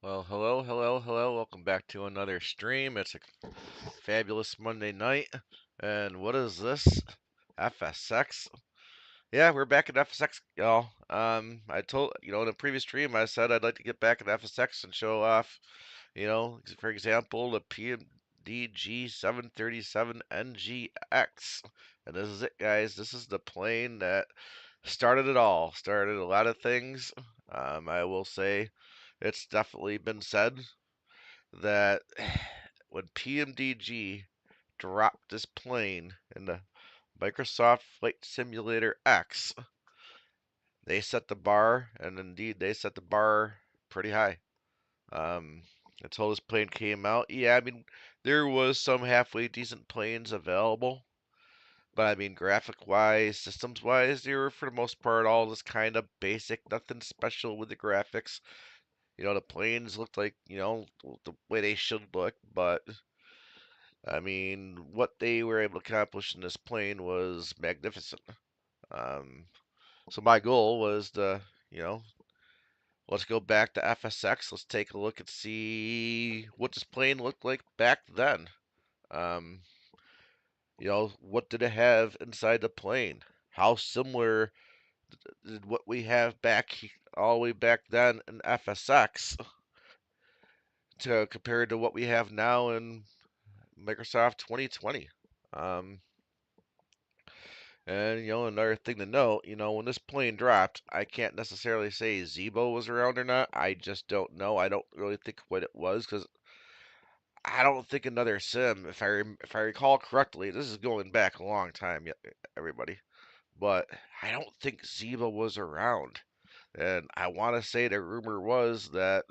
Well, hello, hello, hello. Welcome back to another stream. It's a fabulous Monday night. And what is this? FSX? Yeah, we're back at FSX, y'all. I told, in a previous stream, I said I'd like to get back at FSX and show off, for example, the Pmdg 737NGX. And this is it, guys. This is the plane that started it all, started a lot of things. I will say it's definitely been said that when PMDG dropped this plane in the Microsoft Flight Simulator X, they set the bar, and indeed they set the bar pretty high. Um, until this plane came out, yeah, I mean, there was some halfway decent planes available, but I mean, graphic-wise, systems-wise, they were for the most part all just kind of basic, nothing special with the graphics. The planes looked like, the way they should look, but I mean, what they were able to accomplish in this plane was magnificent. Um, so my goal was to, you know, let's go back to FSX. Let's take a look and see what this plane looked like back then. Um, what did it have inside the plane? How similar did what we have all the way back then in FSX to compared to what we have now in Microsoft 2020? Um, And another thing to note, when this plane dropped, I can't necessarily say Zebo was around or not. I just don't know. I don't really think what it was because I don't think another sim, if I recall correctly, this is going back a long time, everybody. But I don't think Zebo was around. And I want to say the rumor was that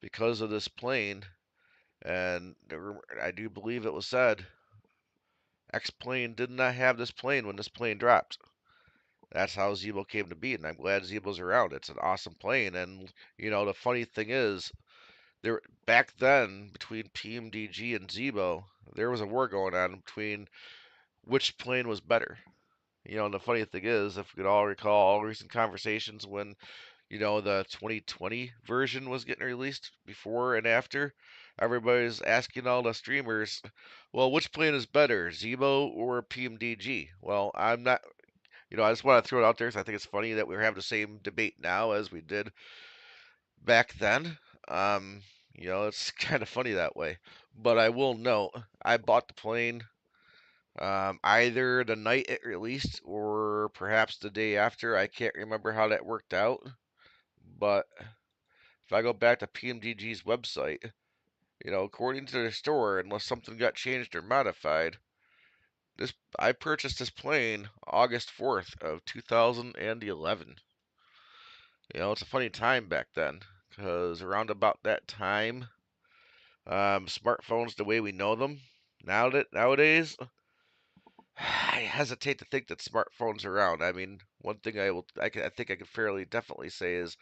because of this plane, and I do believe it was said, X plane did not have this plane when this plane dropped. That's how Zebo came to be, and I'm glad Zebo's around. It's an awesome plane, and the funny thing is, there back then between PMDG and Zebo, there was a war going on between which plane was better. And the funny thing is, if we could all recall all recent conversations when the 2020 version was getting released before and after, everybody's asking all the streamers, well, which plane is better, Zebo or PMDG? Well, I'm not I just want to throw it out there because I think it's funny that we're having the same debate now as we did back then. Um, it's kind of funny that way. But I will note, I bought the plane either the night it released or perhaps the day after. I can't remember how that worked out. But if I go back to PMDG's website, according to their store, unless something got changed or modified, this I purchased this plane August 4th of 2011. It's a funny time back then because around about that time, smartphones the way we know them nowadays, I hesitate to think that smartphones are around. I mean, one thing I think I can fairly definitely say is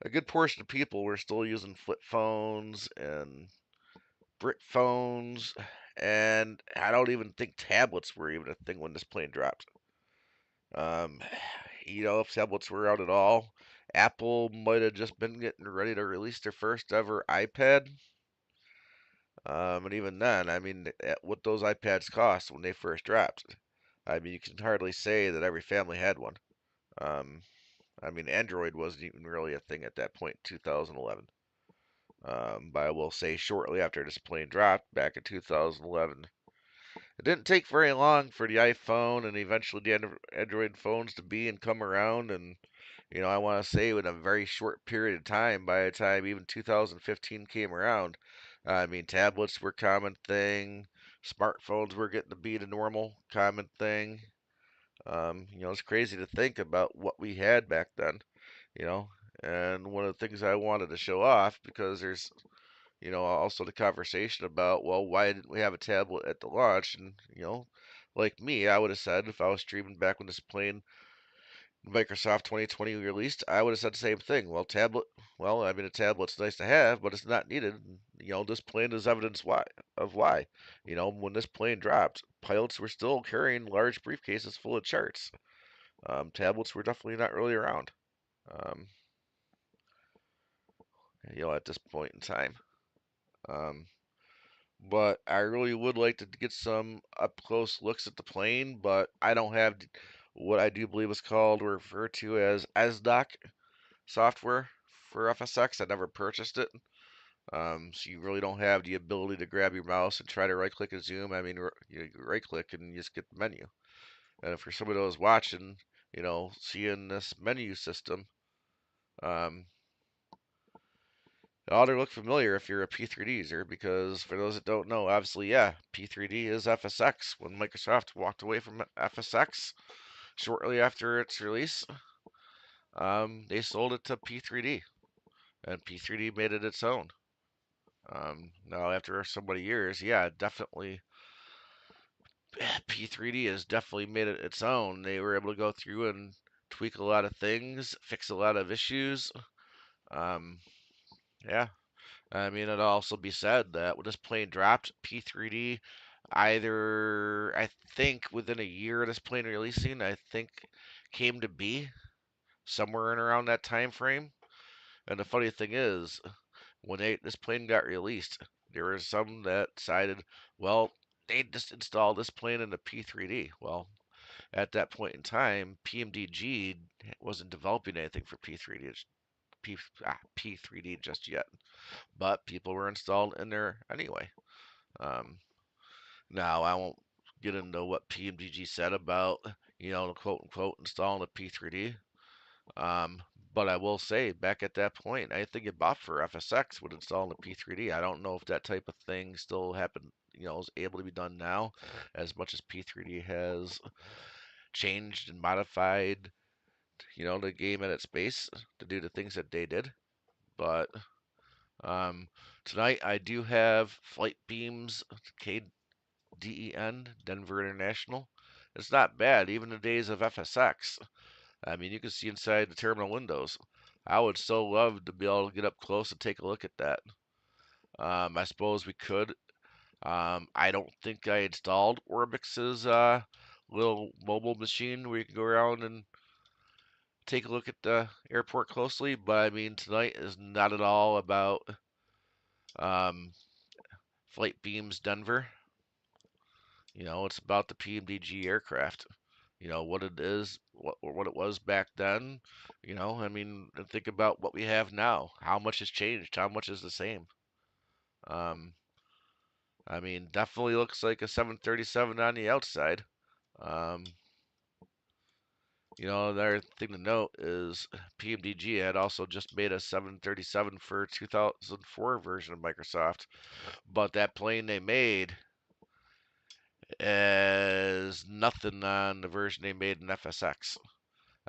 a good portion of people were still using flip phones and brick phones, and I don't even think tablets were even a thing when this plane dropped. Um, if tablets were out at all, Apple might have just been getting ready to release their first ever iPad. And even then, I mean, what those iPads cost when they first dropped, I mean, you can hardly say that every family had one. Um, I mean, Android wasn't even really a thing at that point, 2011. But I will say shortly after this plane dropped back in 2011, it didn't take very long for the iPhone and eventually the Android phones to be and come around. And, I want to say in a very short period of time, by the time even 2015 came around, I mean, tablets were a common thing. Smartphones were getting to be the normal common thing. It's crazy to think about what we had back then, you know. And one of the things I wanted to show off because there's also the conversation about, well, why didn't we have a tablet at the launch? And, like me, I would have said if I was streaming back when this plane Microsoft 2020 released, I would have said the same thing. Well, I mean, a tablet's nice to have, but it's not needed. And, this plane is evidence why. When this plane dropped, pilots were still carrying large briefcases full of charts. Tablets were definitely not really around. Um, at this point in time. Um, but I really would like to get some up close looks at the plane, but I don't have what I do believe is called or referred to as SDOC software for FSX. I never purchased it. So you really don't have the ability to grab your mouse and try to right click and zoom. I mean, you right click and you just get the menu. And if for somebody that was watching, seeing this menu system, um, it ought to look familiar if you're a P3D user, because for those that don't know, obviously, yeah, P3D is FSX. When Microsoft walked away from FSX shortly after its release, they sold it to P3D, and P3D made it its own. Now, after so many years, yeah, definitely, P3D has definitely made it its own. They were able to go through and tweak a lot of things, fix a lot of issues. Um, yeah, I mean, it'll also be said that when this plane dropped, P3D, either, I think within a year of this plane releasing, I think came to be somewhere in around that time frame. And the funny thing is, when this plane got released, there were some that decided, well, they just installed this plane into P3D. Well, at that point in time, Pmdg wasn't developing anything for P3D, P3D just yet, but people were installed in there anyway. Um, Now, I won't get into what Pmdg said about, the quote unquote installing a P3D. But I will say, back at that point, I think it bought for FSX would install the P3D. I don't know if that type of thing still happened, is able to be done now, as much as P3D has changed and modified, the game at its base to do the things that they did. But um, tonight I do have FLIGHTBEAM's Kden, Denver International. It's not bad, even the days of FSX. I mean, you can see inside the terminal windows. I would so love to be able to get up close and take a look at that. I suppose we could. I don't think I installed ORBX's little mobile machine where you can go around and take a look at the airport closely, but I mean, tonight is not at all about um, FLIGHTBEAM's Denver. It's about the PMDG aircraft. What it is, what it was back then. I mean, and think about what we have now. How much has changed? How much is the same? Um, I mean, definitely looks like a 737 on the outside. Um, another thing to note is PMDG had also just made a 737 for 2004 version of Microsoft, but that plane they made is nothing on the version they made in FSX.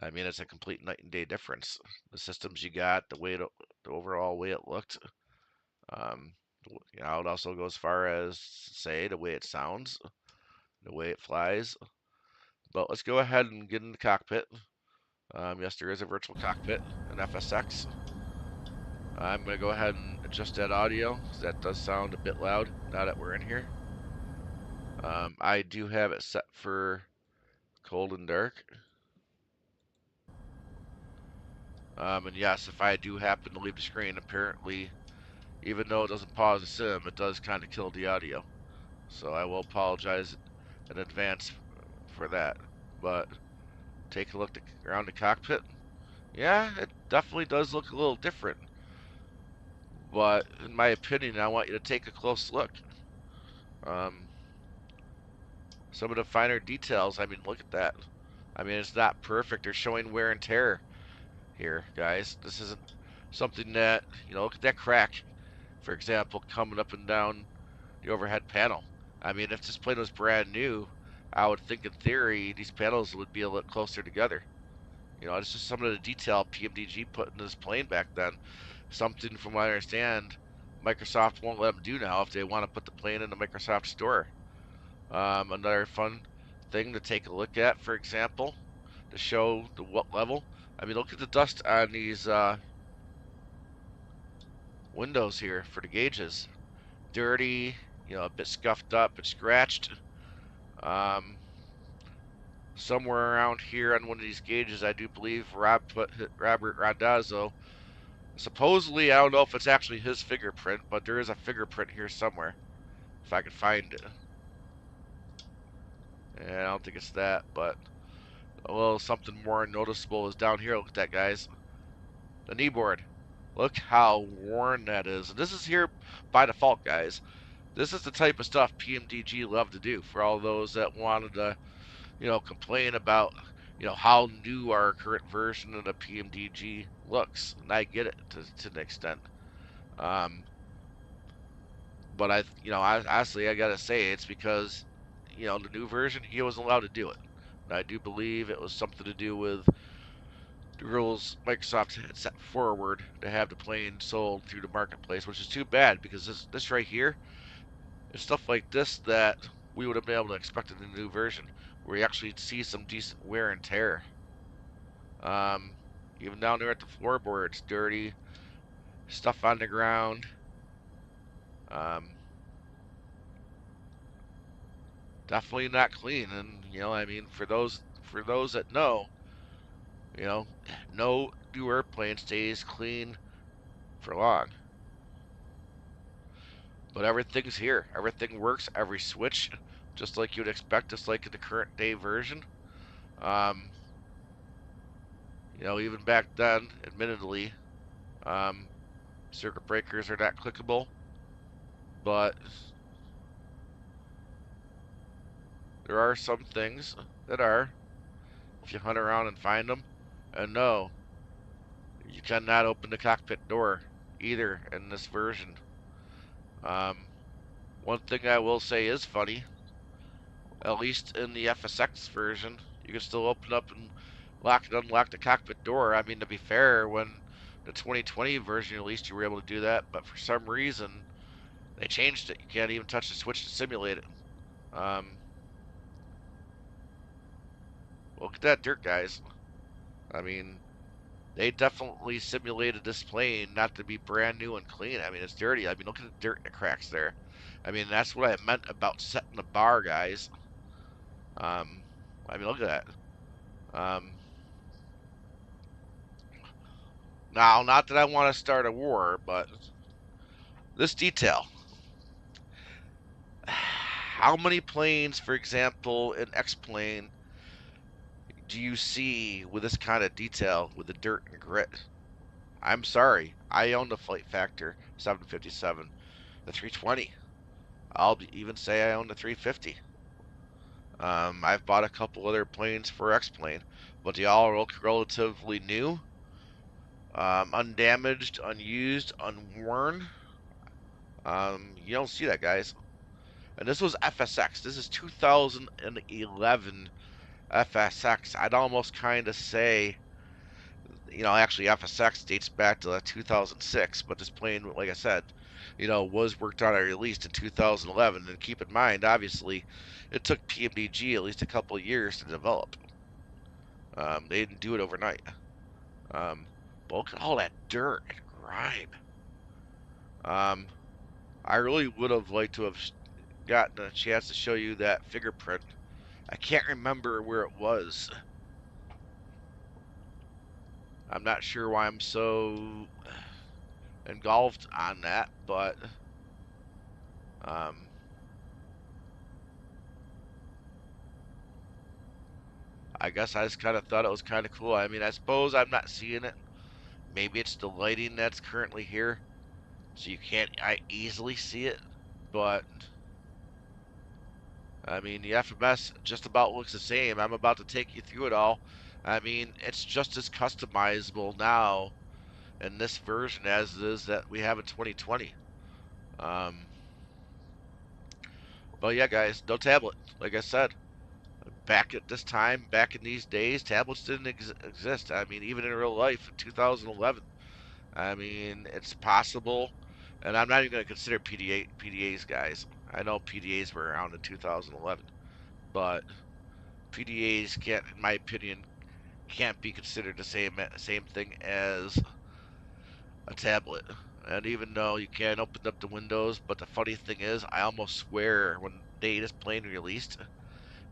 I mean, it's a complete night and day difference. The systems you got, the overall way it looked. Um, it also goes as far as say the way it sounds, the way it flies. But let's go ahead and get in the cockpit. Yes, there is a virtual cockpit in FSX. I'm going to go ahead and adjust that audio because that does sound a bit loud now that we're in here. I do have it set for cold and dark. And yes, if I do happen to leave the screen, apparently, even though it doesn't pause the sim, it does kind of kill the audio. So I will apologize in advance for that. But take a look around the cockpit. Yeah, it definitely does look a little different. But in my opinion, I want you to take a close look. Um, some of the finer details, I mean, look at that. I mean, it's not perfect. They're showing wear and tear here, guys. This isn't something that, look at that crack, for example, coming up and down the overhead panel. I mean, if this plane was brand new, I would think in theory these panels would be a little closer together. It's just some of the detail PMDG put in this plane back then. Something, from what I understand, Microsoft won't let them do now if they want to put the plane in the Microsoft store. Another fun thing to take a look at, for example, to show what level. I mean, look at the dust on these windows here for the gauges. Dirty, a bit scuffed up and scratched. Um, Somewhere around here on one of these gauges, I do believe Robert Randazzo Supposedly, I don't know if it's actually his fingerprint, but there is a fingerprint here somewhere. If I can find it. And I don't think it's that, but a little something more noticeable is down here. Look at that, guys. The kneeboard. Look how worn that is. And this is here by default, guys. This is the type of stuff PMDG love to do for all those that wanted to, complain about, how new our current version of the PMDG looks. And I get it to an extent. Um, but honestly, I gotta say it's because, the new version, he wasn't allowed to do it. And I do believe it was something to do with the rules Microsoft had set forward to have the plane sold through the marketplace, which is too bad because this right here is stuff like this that we would have been able to expect in the new version, where you actually see some decent wear and tear. Um, Even down there at the floorboard, it's dirty, stuff on the ground. Um, Definitely not clean, and for those that know, you know, no new airplane stays clean for long. But everything's here. Everything works. Every switch, just like you'd expect, just like in the current day version. Um, even back then, admittedly, um, circuit breakers are not clickable, but there are some things that are, if you hunt around and find them. And no, you cannot open the cockpit door either in this version. Um, One thing I will say is funny, at least in the FSX version, you can still open up and lock and unlock the cockpit door. I mean, to be fair, when the 2020 version released, you were able to do that, but for some reason, they changed it. You can't even touch the switch to simulate it. Look at that dirt, guys. I mean, they definitely simulated this plane not to be brand new and clean. I mean, it's dirty. I mean, look at the dirt and cracks there. I mean, that's what I meant about setting the bar, guys. Um, I mean, look at that. Now, not that I want to start a war, but this detail. How many planes, for example, in X-plane, do you see with this kind of detail, with the dirt and grit? I'm sorry, I own the Flight Factor 757, the 320. I'll even say I own the 350. I've bought a couple other planes for X-plane, but they all look relatively new, undamaged, unused, unworn. You don't see that, guys. And this was FSX. This is 2011 FSX. I'd almost kind of say, actually FSX dates back to 2006, but this plane, like I said, was worked on and released in 2011. And keep in mind, obviously, it took Pmdg at least a couple of years to develop. They didn't do it overnight. But look at all that dirt and grime. I really would have liked to have gotten a chance to show you that fingerprint. I can't remember where it was. I'm not sure why I'm so engulfed on that, but I guess I just kind of thought it was kind of cool. I mean, I suppose I'm not seeing it. Maybe it's the lighting that's currently here, so you can't easily see it. But I mean, the FMS just about looks the same. I'm about to take you through it all. I mean, it's just as customizable now in this version as it is that we have in 2020. Um, but yeah, guys, no tablet. Like I said, back at this time, back in these days, tablets didn't exist. I mean, even in real life in 2011. I mean, it's possible, and I'm not even going to consider PDAs, guys. I know PDAs were around in 2011, but PDAs can't, in my opinion, can't be considered the same thing as a tablet. And even though you can't open up the windows, but the funny thing is, I almost swear when Data's plane released,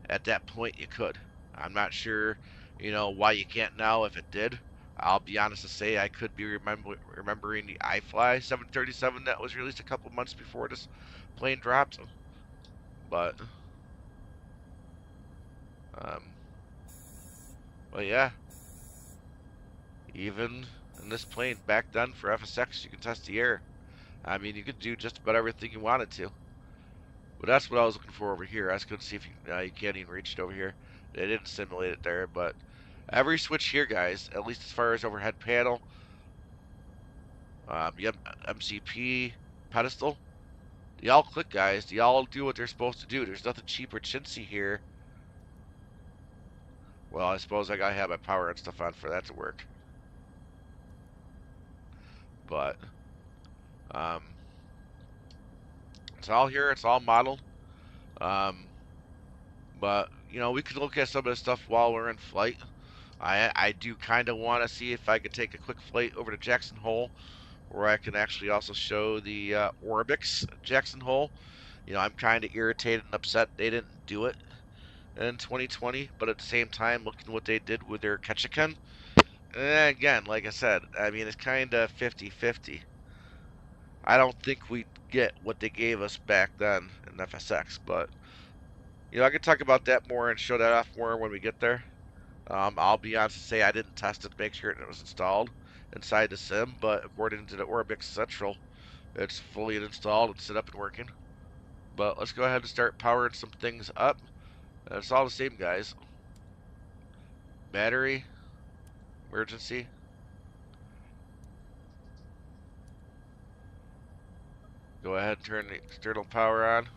at that point you could. I'm not sure, why you can't now if it did, I'll be honest to say I could be remembering the iFly 737 that was released a couple months before this plane dropped. But, um, well, yeah, even in this plane back then for FSX, you can test the air. I mean, you could do just about everything you wanted to. But that's what I was looking for over here. I was going to see if you can't even reach it over here. They didn't simulate it there, but every switch here, guys, at least as far as overhead panel, the MCP pedestal, they all click, guys. They all do what they're supposed to do. There's nothing cheap or chintzy here. Well, I suppose I gotta have my power and stuff on for that to work. But um, it's all here. It's all modeled. Um, but we could look at some of this stuff while we're in flight. I do kind of want to see if I could take a quick flight over to Jackson Hole, where I can actually also show the ORBX Jackson Hole. I'm kind of irritated and upset they didn't do it in 2020, but at the same time, looking what they did with their Kjac, again, like I said, I mean, it's kind of 50-50. I don't think we get what they gave us back then in FSX, but I can talk about that more and show that off more when we get there. I'll be honest and say I didn't test it to make sure it was installed inside the sim, but according to the ORBX Central, it's fully installed and set up and working. But let's go ahead and start powering some things up. It's all the same, guys. Battery, emergency. Go ahead and turn the external power on.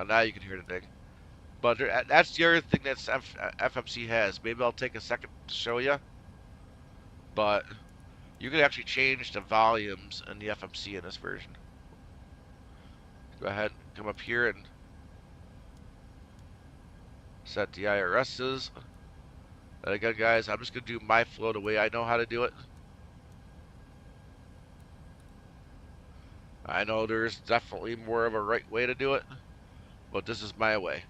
Now you can hear the ding. But that's the other thing that FMC has. Maybe I'll take a second to show you. But you can actually change the volumes in the FMC in this version. Go ahead and come up here and set the IRSs. And again, guys, I'm just going to do my flow the way I know how to do it. I know there's definitely more of a right way to do it, but this is my way.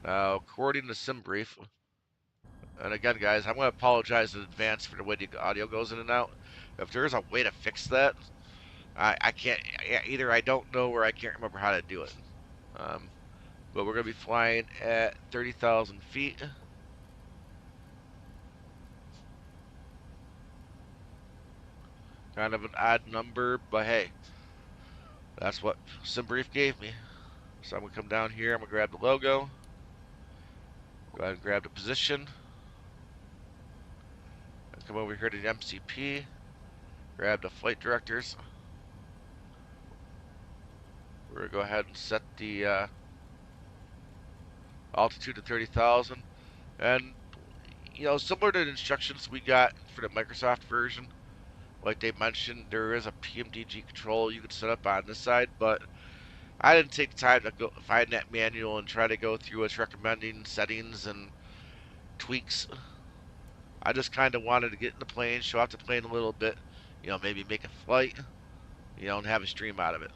Now, according to SimBrief, and again, guys, I'm going to apologize in advance for the way the audio goes in and out. If there's a way to fix that, I can't, either I don't know or I can't remember how to do it. But we're going to be flying at 30,000 feet. Kind of an odd number, but hey, that's what SimBrief gave me. So I'm going to come down here, I'm going to grab the logo, go ahead and grab the position, and come over here to the MCP, grab the flight directors. We're going to go ahead and set the altitude to 30,000. And, similar to the instructions we got for the Microsoft version, like they mentioned, there is a Pmdg control you can set up on this side, but I didn't take the time to go find that manual and try to go through its recommending settings and tweaks. I just kind of wanted to get in the plane, show off the plane a little bit, maybe make a flight, and have a stream out of it.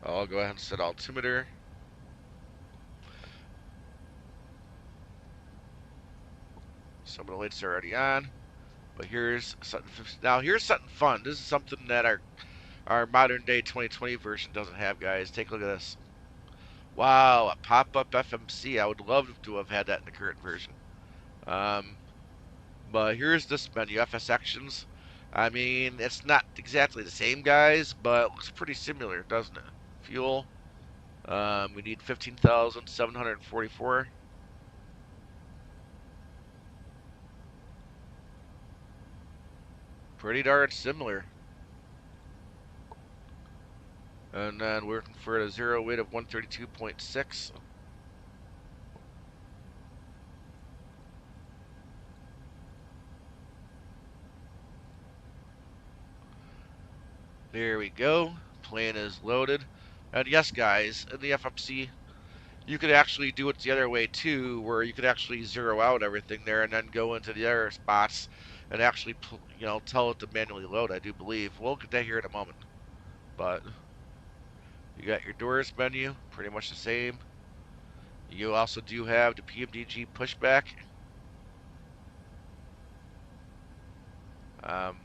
I'll go ahead and set altimeter. Some of the lights are already on, but here's something. Now here's something fun. This is something that our modern day 2020 version doesn't have, guys. Take a look at this. Wow, a pop-up FMC. I would love to have had that in the current version. But here's this menu, FS Actions. I mean, it's not exactly the same, guys, but it looks pretty similar, doesn't it? Fuel. We need 15,744. Pretty darn similar. And then we're looking for a zero weight of 132.6. There we go. Plane is loaded. And yes, guys, in the FMC, you could actually do it the other way too, where you could actually zero out everything there and then go into the other spots and actually, tell it to manually load, I do believe. We'll get that here in a moment. But You got your doors menu, pretty much the same. You also do have the Pmdg pushback. Um,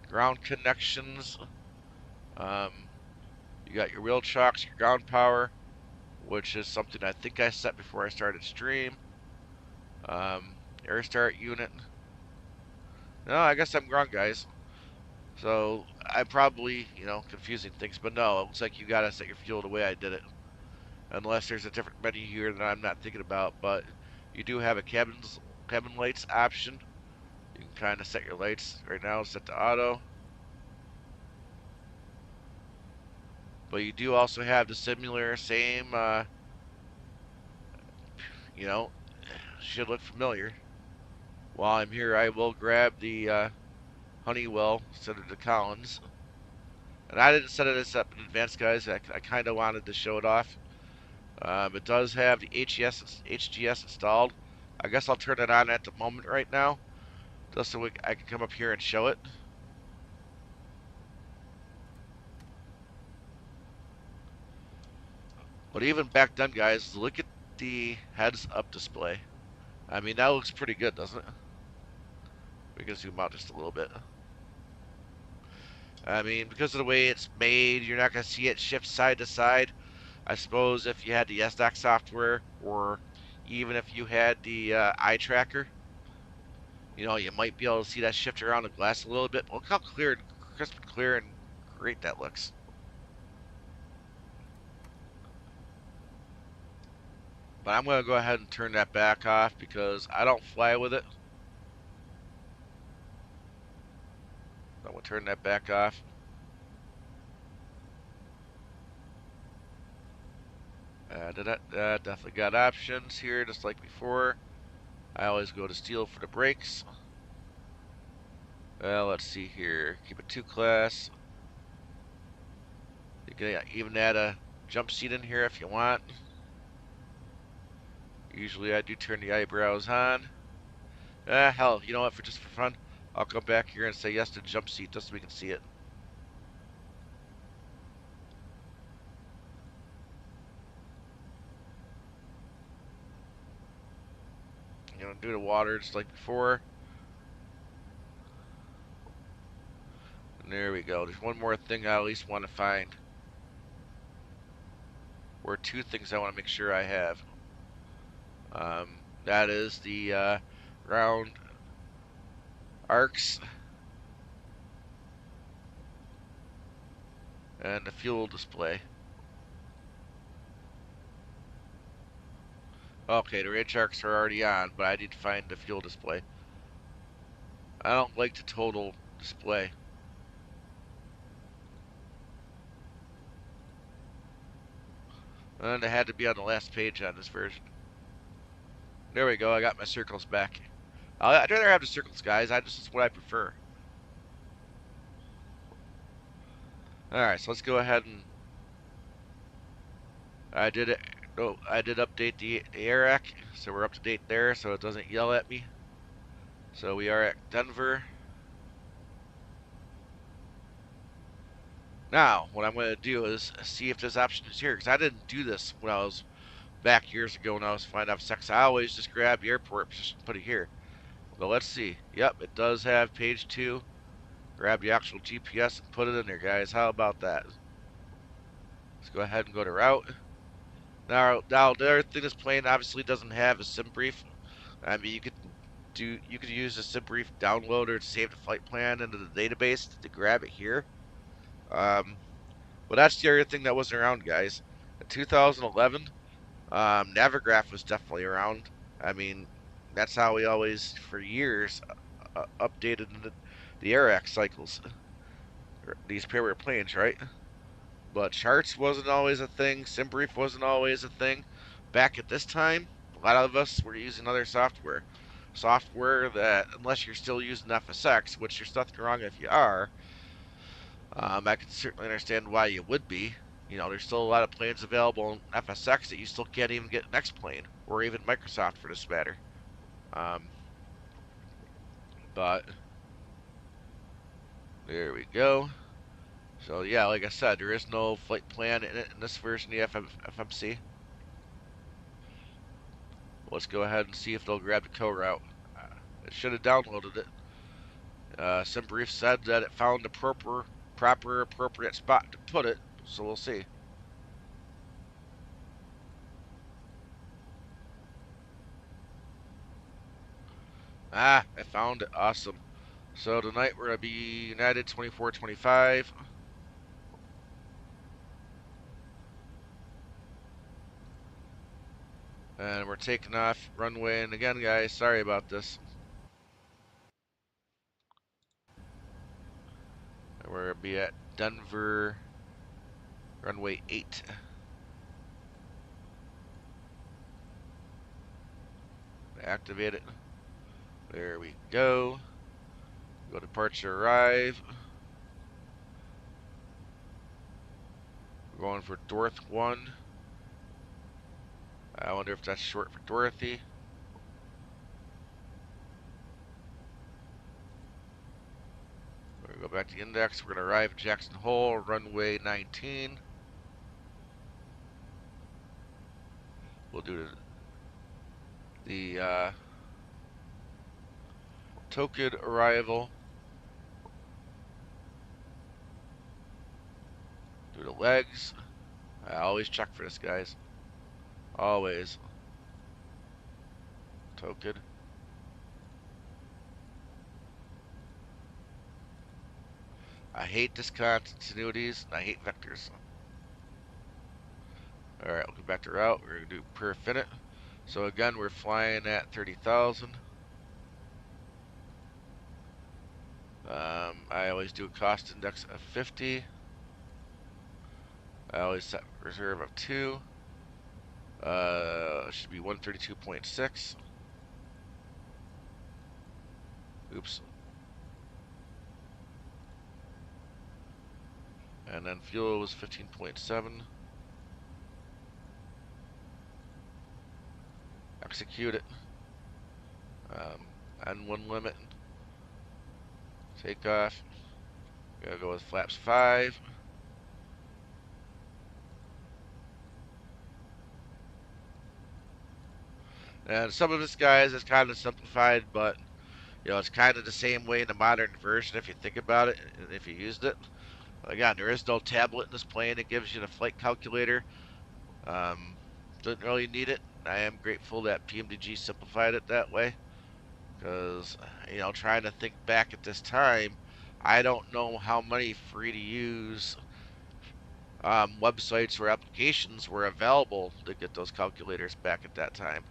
ground connections. Um, you got your wheel chocks, your ground power, which is something I think I set before I started stream. Air start unit. No, I guess I'm wrong, guys. So I'm probably, confusing things, but no, it looks like you gotta set your fuel the way I did it. Unless there's a different menu here that I'm not thinking about, but you do have a cabin lights option. You can kind of set your lights right now, set to auto. But you do also have the similar same, you know, should look familiar. While I'm here, I will grab the Honeywell, set it to Collins. And I didn't set this up in advance, guys. I kind of wanted to show it off. It does have the HGS installed. I guess I'll turn it on at the moment right now, just so I can come up here and show it. But even back then, guys, look at the heads-up display. I mean, that looks pretty good, doesn't it? We can zoom out just a little bit. I mean, because of the way it's made, you're not going to see it shift side to side. I suppose if you had the SDoc software, or even if you had the eye tracker, you might be able to see that shift around the glass a little bit. Look how clear, and crisp and clear and great that looks. But I'm going to go ahead and turn that back off because I don't fly with it. I'm going to turn that back off. Definitely got options here, just like before. I always go to steel for the brakes. Let's see here. Keep it 2 class. You can even add a jump seat in here if you want. Usually I do turn the eyebrows on. Hell, you know what? Just for fun, I'll come back here and say yes to jump seat just so we can see it. Do the water just like before. And there we go. There's one more thing I at least want to find. Or 2 things I want to make sure I have. That is the round arcs and the fuel display. Okay, the range arcs are already on, but I need to find the fuel display. I don't like the total display. And it had to be on the last page on this version. There we go, I got my circles back. I'd rather have the circles, guys. It's what I prefer. Alright, so let's go ahead and I did update the ARAC, so we're up to date there, so it doesn't yell at me. So we are at Denver. Now, what I'm going to do is see if this option is here, because I didn't do this when I was back years ago when I was flying FSX. I always just grab the airport position and put it here. But let's see. Yep, it does have page 2. Grab the actual GPS and put it in there, guys. How about that? Let's go ahead and go to route. Now the other thing this plane obviously doesn't have is sim brief. I mean, you could use a sim brief downloader to save the flight plan into the database to grab it here. But that's the other thing that wasn't around, guys. In 2011, Navigraph was definitely around. I mean, that's how we always, for years, updated the AirX cycles. These pair planes, right? But charts wasn't always a thing. SimBrief wasn't always a thing. Back at this time, a lot of us were using other software. Software that, unless you're still using FSX, which there's nothing wrong if you are, I can certainly understand why you would be. There's still a lot of planes available in FSX that you still can't even get an X-Plane, or even Microsoft for this matter. But there we go. So yeah, like I said, there is no flight plan in it in this version of the FMC. Let's go ahead and see if they'll grab the co-route. It should have downloaded it. SimBrief said that it found the appropriate spot to put it, so we'll see. Ah, I found it. Awesome. So tonight we're going to be United 2425. And we're taking off runway. And again, guys, sorry about this. And we're going to be at Denver runway 8. Activate it. There we go. Go departure arrive. We're going for Dorth 1. I wonder if that's short for Dorothy. We're going to go back to the index. We're going to arrive at Jackson Hole, runway 19. We'll do the token arrival. Do the legs. I always check for this, guys. Always. Token. I hate discontinuities, and I hate vectors. Alright, we'll go back to route. We're going to do per finite. So again, we're flying at 30,000. I always do a cost index of 50. I always set reserve of 2. Should be 132.6. Oops. And then fuel was 15.7. Execute it. N1 limit. Take off. Gotta go with flaps 5. And some of this, guys, is kind of simplified, but you know, it's kind of the same way in the modern version if you think about it and if you used it. Again, there is no tablet in this plane. It gives you the flight calculator. Didn't really need it. I am grateful that Pmdg simplified it that way, because you know, trying to think back at this time, I don't know how many free to use websites or applications were available to get those calculators back at that time.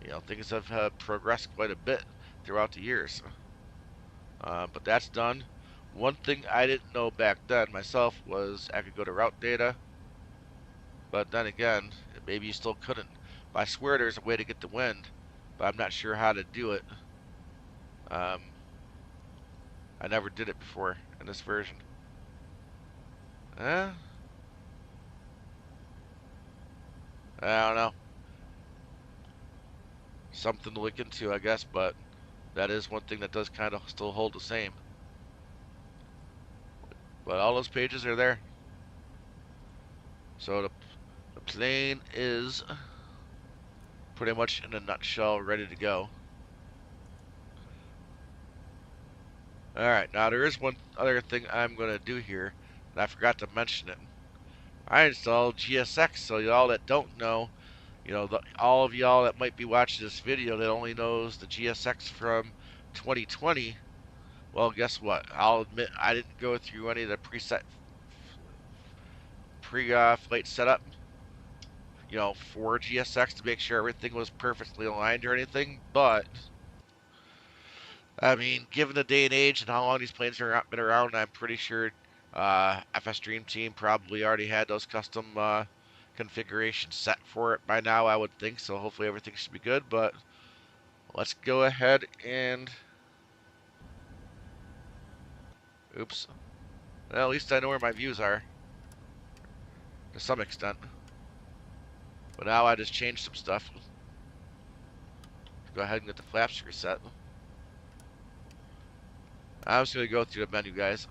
You know, things have progressed quite a bit throughout the years. But that's done. One thing I didn't know back then myself was I could go to route data, but then again, maybe you still couldn't. But I swear there's a way to get the wind, but I'm not sure how to do it. I never did it before in this version. I don't know. Something to look into, I guess, but that is one thing that does kind of still hold the same. But all those pages are there. So the plane is pretty much in a nutshell ready to go. Alright, now there is one other thing I'm going to do here, and I forgot to mention it. I installed GSX, so y'all that don't know, you know, all of y'all that might be watching this video that only knows the GSX from 2020, well, guess what? I'll admit I didn't go through any of the preset flight setup, you know, for GSX to make sure everything was perfectly aligned or anything, but I mean, given the day and age and how long these planes have been around, I'm pretty sure FSDREAMTEAM probably already had those custom configurations set for it by now, I would think. So hopefully everything should be good. But let's go ahead and... Oops. Well, at least I know where my views are. To some extent. But now I just changed some stuff. Go ahead and get the flaps reset. I'm just going to go through the menu, guys.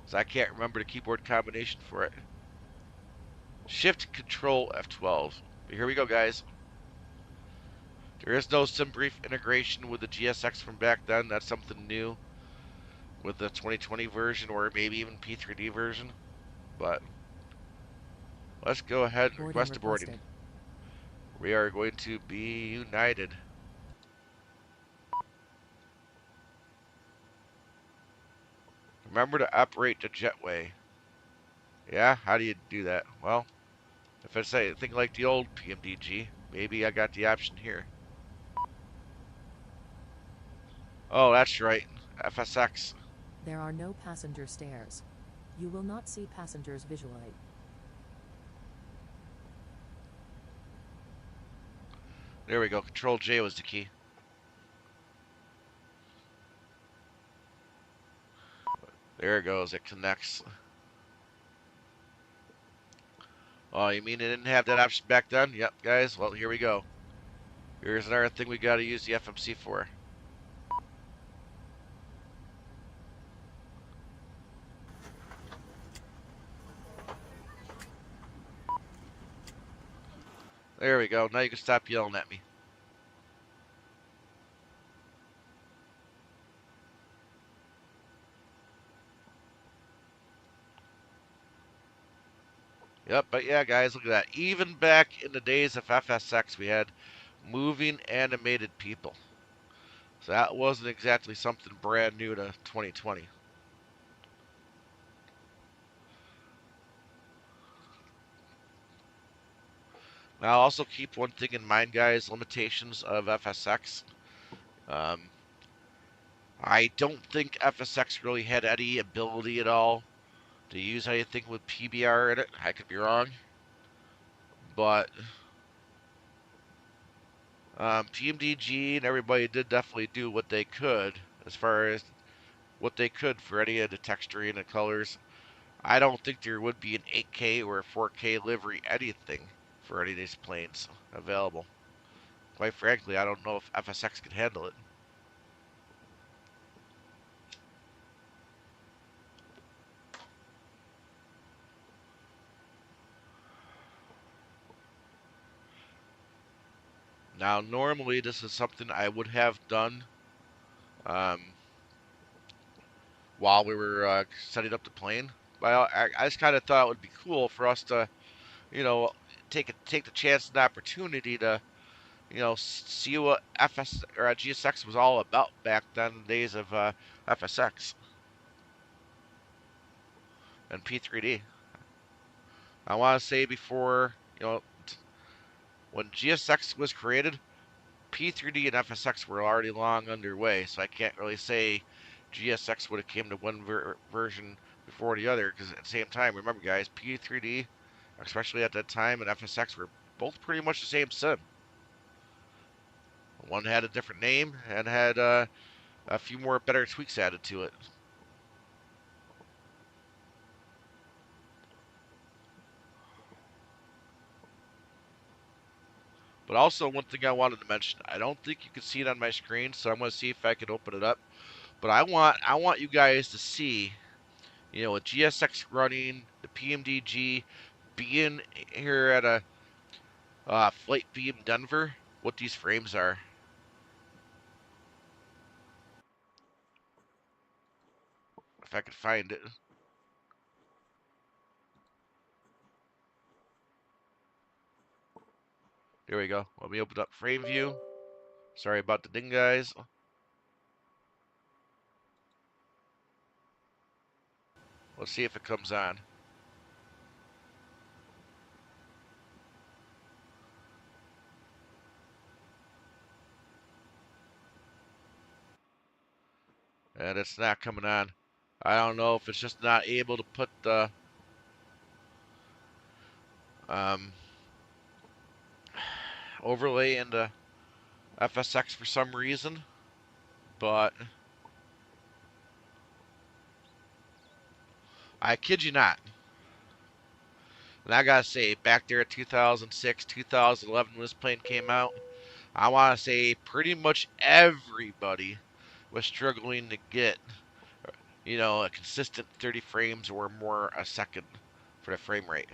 So I can't remember the keyboard combination for it. Shift Control F12. But here we go, guys. There is no SimBrief integration with the GSX from back then. That's something new with the 2020 version or maybe even P3D version. But let's go ahead and request a boarding. We are going to be united. Remember to operate the jetway. Yeah, how do you do that? Well, if I say think like the old Pmdg, maybe I got the option here. Oh, that's right. FSX. There are no passenger stairs. You will not see passengers visually. There we go. Control J was the key. There it goes. It connects. Oh, you mean it didn't have that option back then? Yep, guys. Well, here we go. Here's another thing we got to use the FMC for. There we go. Now you can stop yelling at me. Yep, but yeah, guys, look at that. Even back in the days of FSX, we had moving animated people. So that wasn't exactly something brand new to 2020. Now, also keep one thing in mind, guys, limitations of FSX. Um, I don't think FSX really had any ability at all to use anything with PBR in it. I could be wrong. But Pmdg and everybody did definitely do what they could as far as what they could for any of the texturing and colors. I don't think there would be an 8K or a 4K livery anything for any of these planes available. Quite frankly, I don't know if FSX could handle it. Now, normally this is something I would have done um, while we were setting up the plane. But I just kind of thought it would be cool for us to, you know, take the chance and opportunity to, you know, see what FS or GSX was all about back then in the days of FSX and P3D. I want to say before, you know, when GSX was created, P3D and FSX were already long underway, so I can't really say GSX would have came to one version before the other, because at the same time, remember guys, P3D, especially at that time, and FSX were both pretty much the same sim. One had a different name and had a few more better tweaks added to it. But also one thing I wanted to mention, I don't think you can see it on my screen, so I'm going to see if I can open it up. But I want you guys to see, you know, with GSX running, the Pmdg being here at a FLIGHTBEAM Denver, what these frames are. If I could find it. There we go. Let me open up frame view. Sorry about the ding, guys. Let's see if it comes on. And it's not coming on. I don't know if it's just not able to put the um, overlay into FSX for some reason, but I kid you not. And I gotta say, back there at 2006, 2011, when this plane came out, I want to say pretty much everybody was struggling to get, a consistent 30 frames or more a second for the frame rate.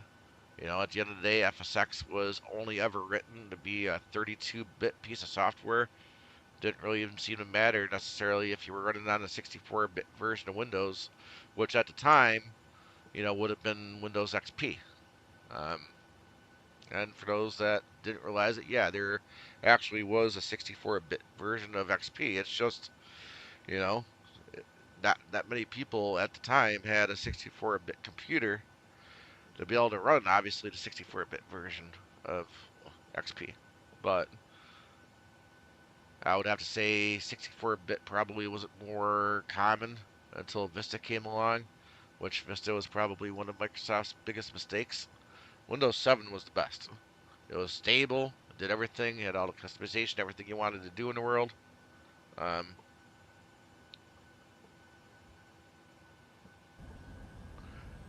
At the end of the day, FSX was only ever written to be a 32-bit piece of software. Didn't really even seem to matter necessarily if you were running on a 64-bit version of Windows, which at the time, would have been Windows XP. Um, and for those that didn't realize it, yeah, there actually was a 64-bit version of XP. It's just, you know, not that many people at the time had a 64-bit computer to be able to run, obviously, the 64-bit version of XP. But I would have to say 64-bit probably wasn't more common until Vista came along, which Vista was probably one of Microsoft's biggest mistakes. Windows 7 was the best. It was stable, it did everything, it had all the customization, everything you wanted to do in the world. Um,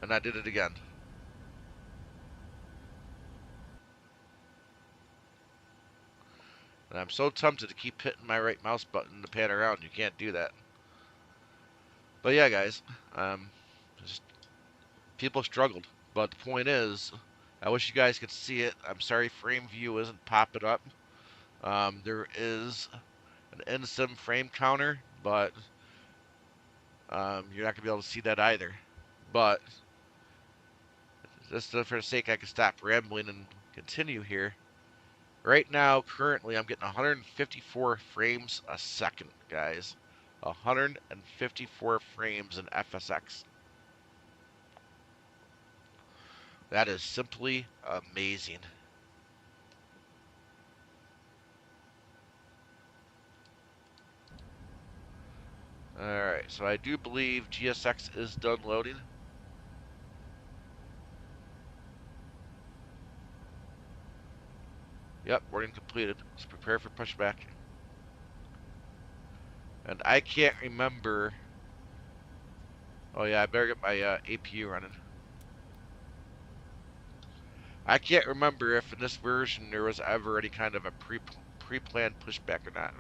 and I did it again. And I'm so tempted to keep hitting my right mouse button to pan around. You can't do that. But yeah, guys, um, just people struggled. But the point is, I wish you guys could see it. I'm sorry frame view isn't popping up. There is an NSIM frame counter, but you're not going to be able to see that either. But just for the sake I can stop rambling and continue here. Right now, currently, I'm getting 154 frames a second, guys. 154 frames in FSX. That is simply amazing. Alright, so I do believe GSX is done loading. Yep, boarding completed. Let's prepare for pushback. And I can't remember. Oh yeah, I better get my APU running. I can't remember if in this version there was ever any kind of a pre-planned pushback or not.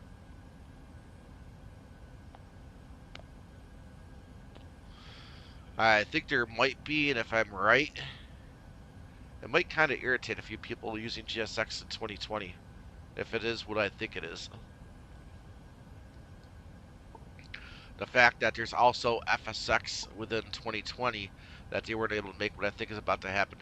I think there might be, and if I'm right, it might kind of irritate a few people using GSX in 2020, if it is what I think it is. The fact that there's also FSX within 2020 that they weren't able to make what I think is about to happen.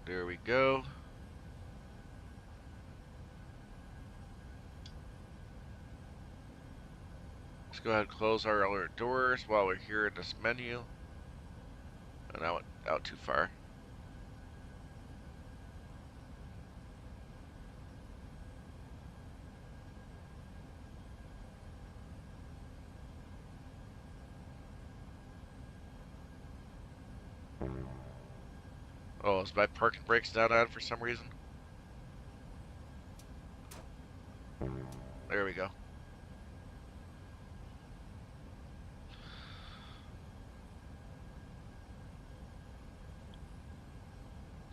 There we go. Let's go ahead and close our alert doors while we're here in this menu. And I went out too far. Oh, is my parking brakes not on for some reason? There we go.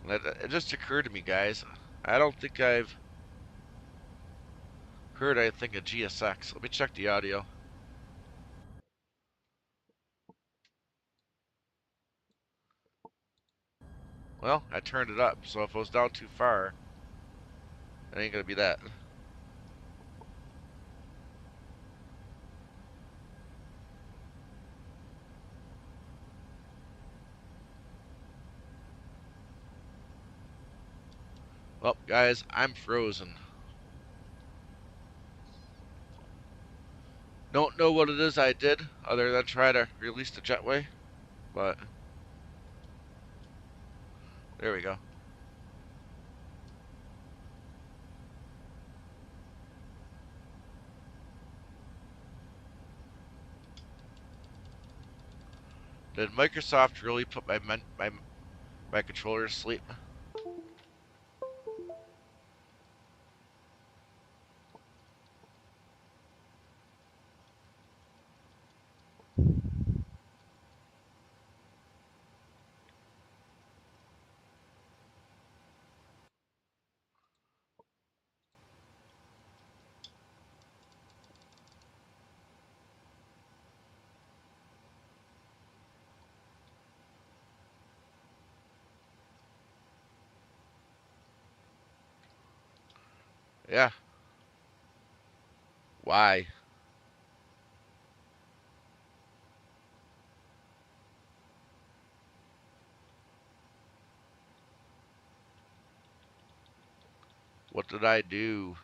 It just occurred to me, guys. I don't think I've heard anything of GSX. Let me check the audio. Well, I turned it up, so if it was down too far, it ain't gonna be that. Well, guys, I'm frozen. Don't know what it is I did, other than try to release the jetway, but there we go. Did Microsoft really put my controller to sleep? Yeah. Why? What did I do?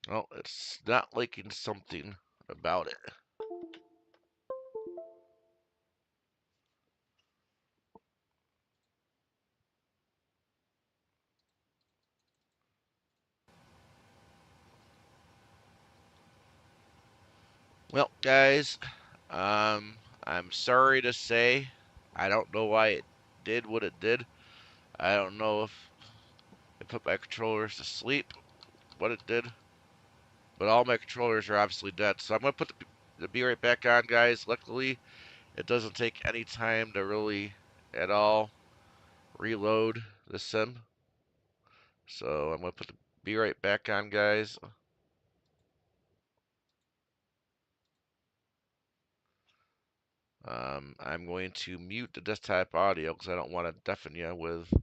Well, it's not liking something about it. Well, guys, I'm sorry to say, I don't know why it did what it did. I don't know if it put my controllers to sleep, what it did, but all my controllers are obviously dead. So I'm gonna put the B right back on, guys. Luckily, it doesn't take any time to really at all reload the sim. So I'm gonna put the B right back on, guys. I'm going to mute the desktop audio because I don't want to deafen you with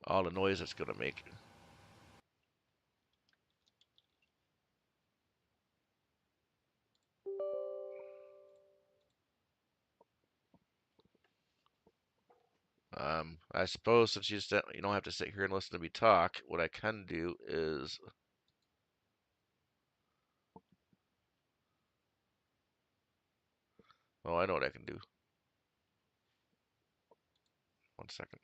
all the noise it's gonna make. I suppose since you don't have to sit here and listen to me talk, what I can do is, oh, I know what I can do. One second.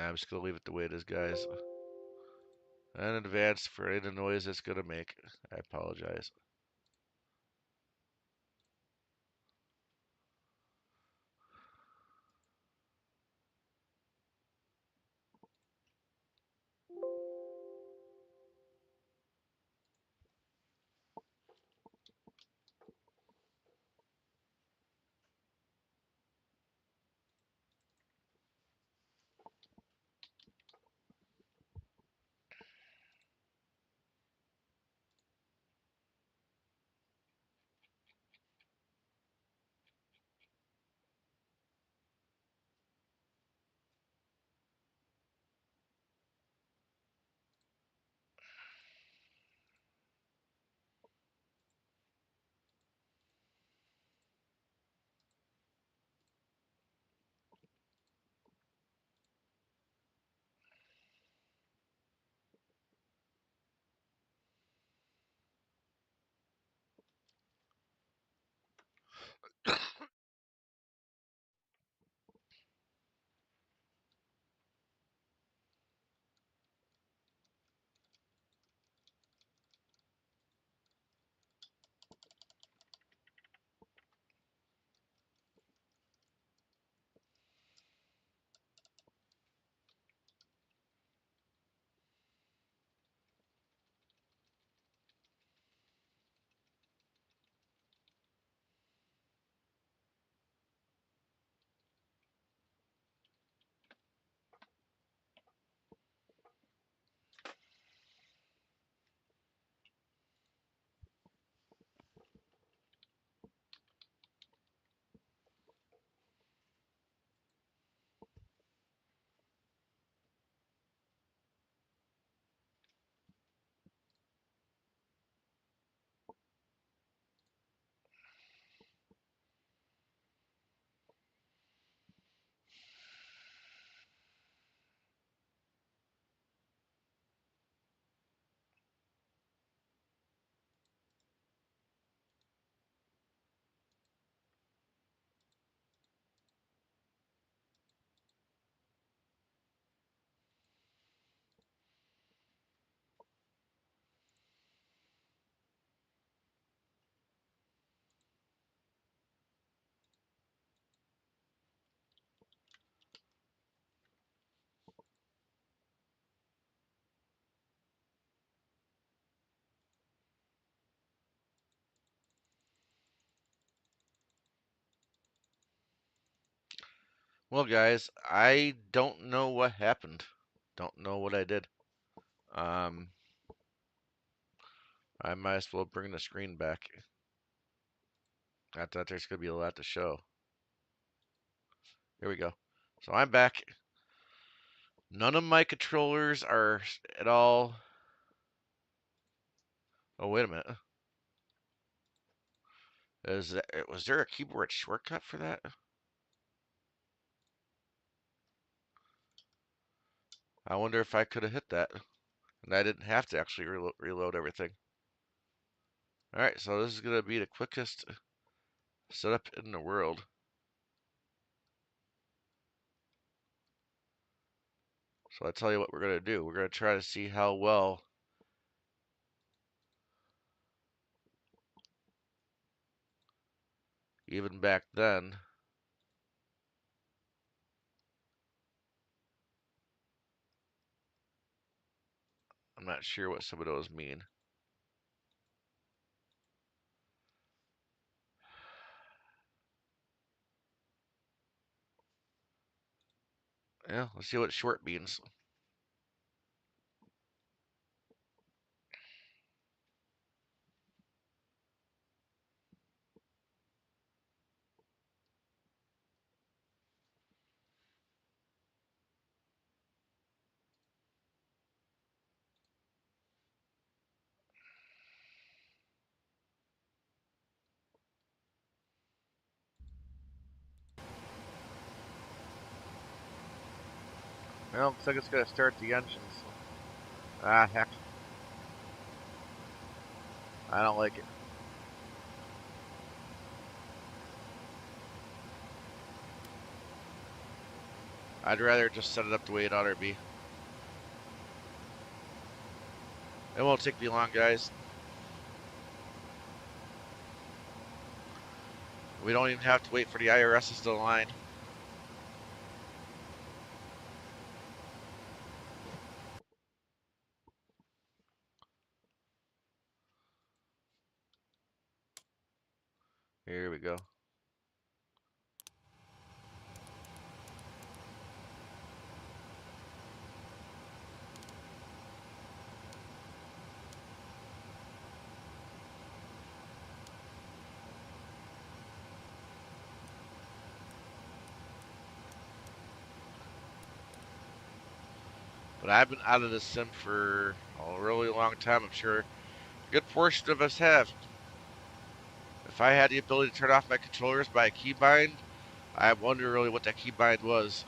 I'm just gonna leave it the way it is, guys. And in advance for any noise it's gonna make. I apologize. Well, guys, I don't know what happened. Don't know what I did. Um, I might as well bring the screen back. I thought there's gonna be a lot to show. Here we go. So I'm back. None of my controllers are at all. Oh, wait a minute. Was there a keyboard shortcut for that? I wonder if I could have hit that. And I didn't have to actually reload everything. Alright, so this is going to be the quickest setup in the world. So I'll tell you what we're going to do. We're going to try to see how well even back then. I'm not sure what some of those mean. Yeah, let's see what short means. Well, looks like it's going to start the engines. Ah, heck. I don't like it. I'd rather just set it up the way it ought to be. It won't take me long, guys. We don't even have to wait for the IRSs to align. Here we go. But I've been out of this sim for a really long time. I'm sure a good portion of us have. If I had the ability to turn off my controllers by a keybind, I wonder really what that keybind was.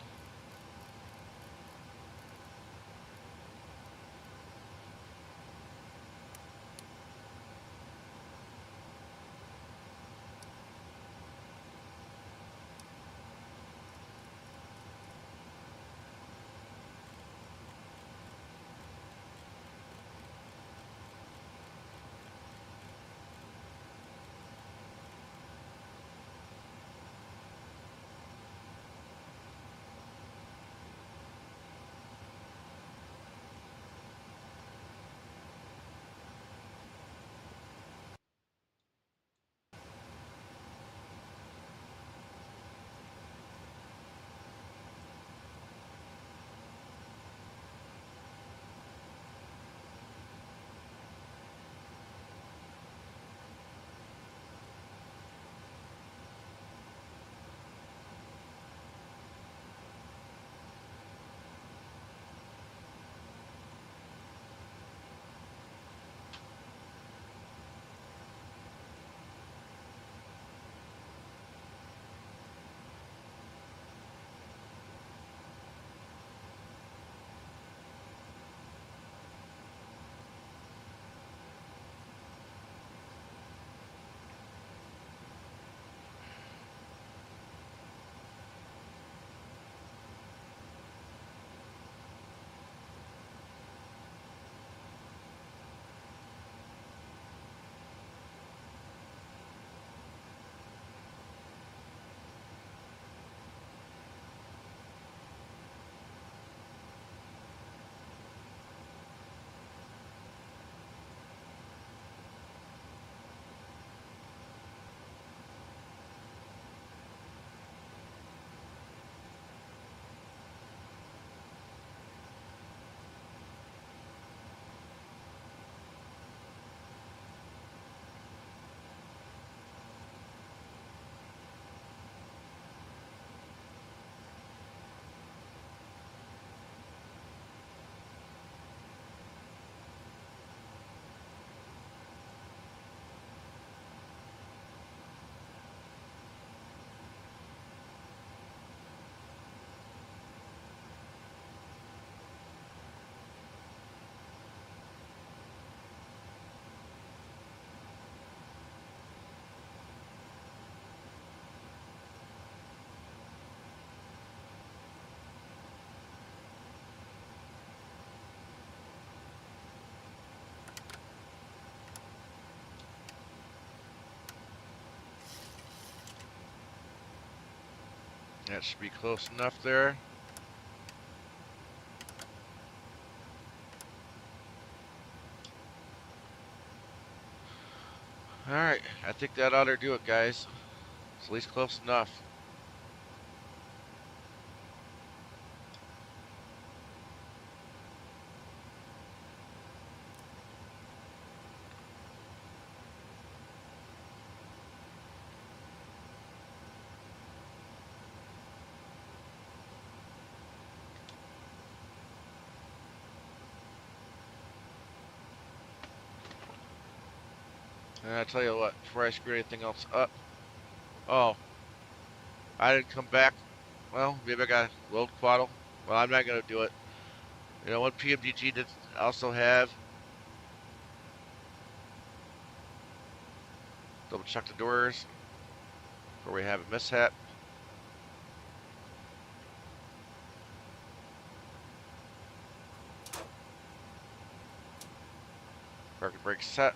That should be close enough there. Alright, I think that ought to do it, guys. It's at least close enough. And I tell you what, before I screw anything else up. Oh, I didn't come back. Well, maybe I got a load quaddle. Well, I'm not gonna do it. You know what Pmdg did also have? Double check the doors before we have a mishap. Parking brake set.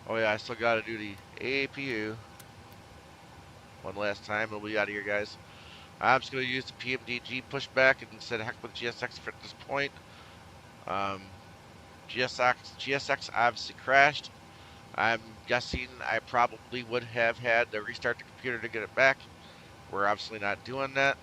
Oh yeah, I still gotta do the APU one last time, and we'll be out of here, guys. I'm just gonna use the Pmdg pushback instead of heck with GSX for this point. GSX obviously crashed. I'm guessing I probably would have had to restart the computer to get it back. We're obviously not doing that.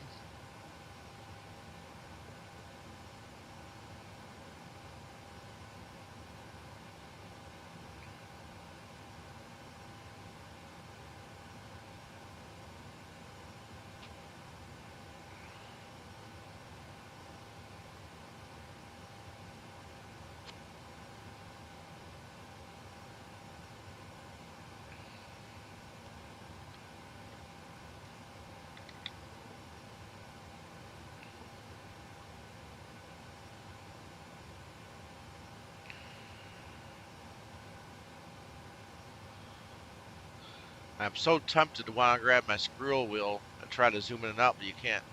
I'm so tempted to want to grab my scroll wheel and try to zoom in and out, but you can't.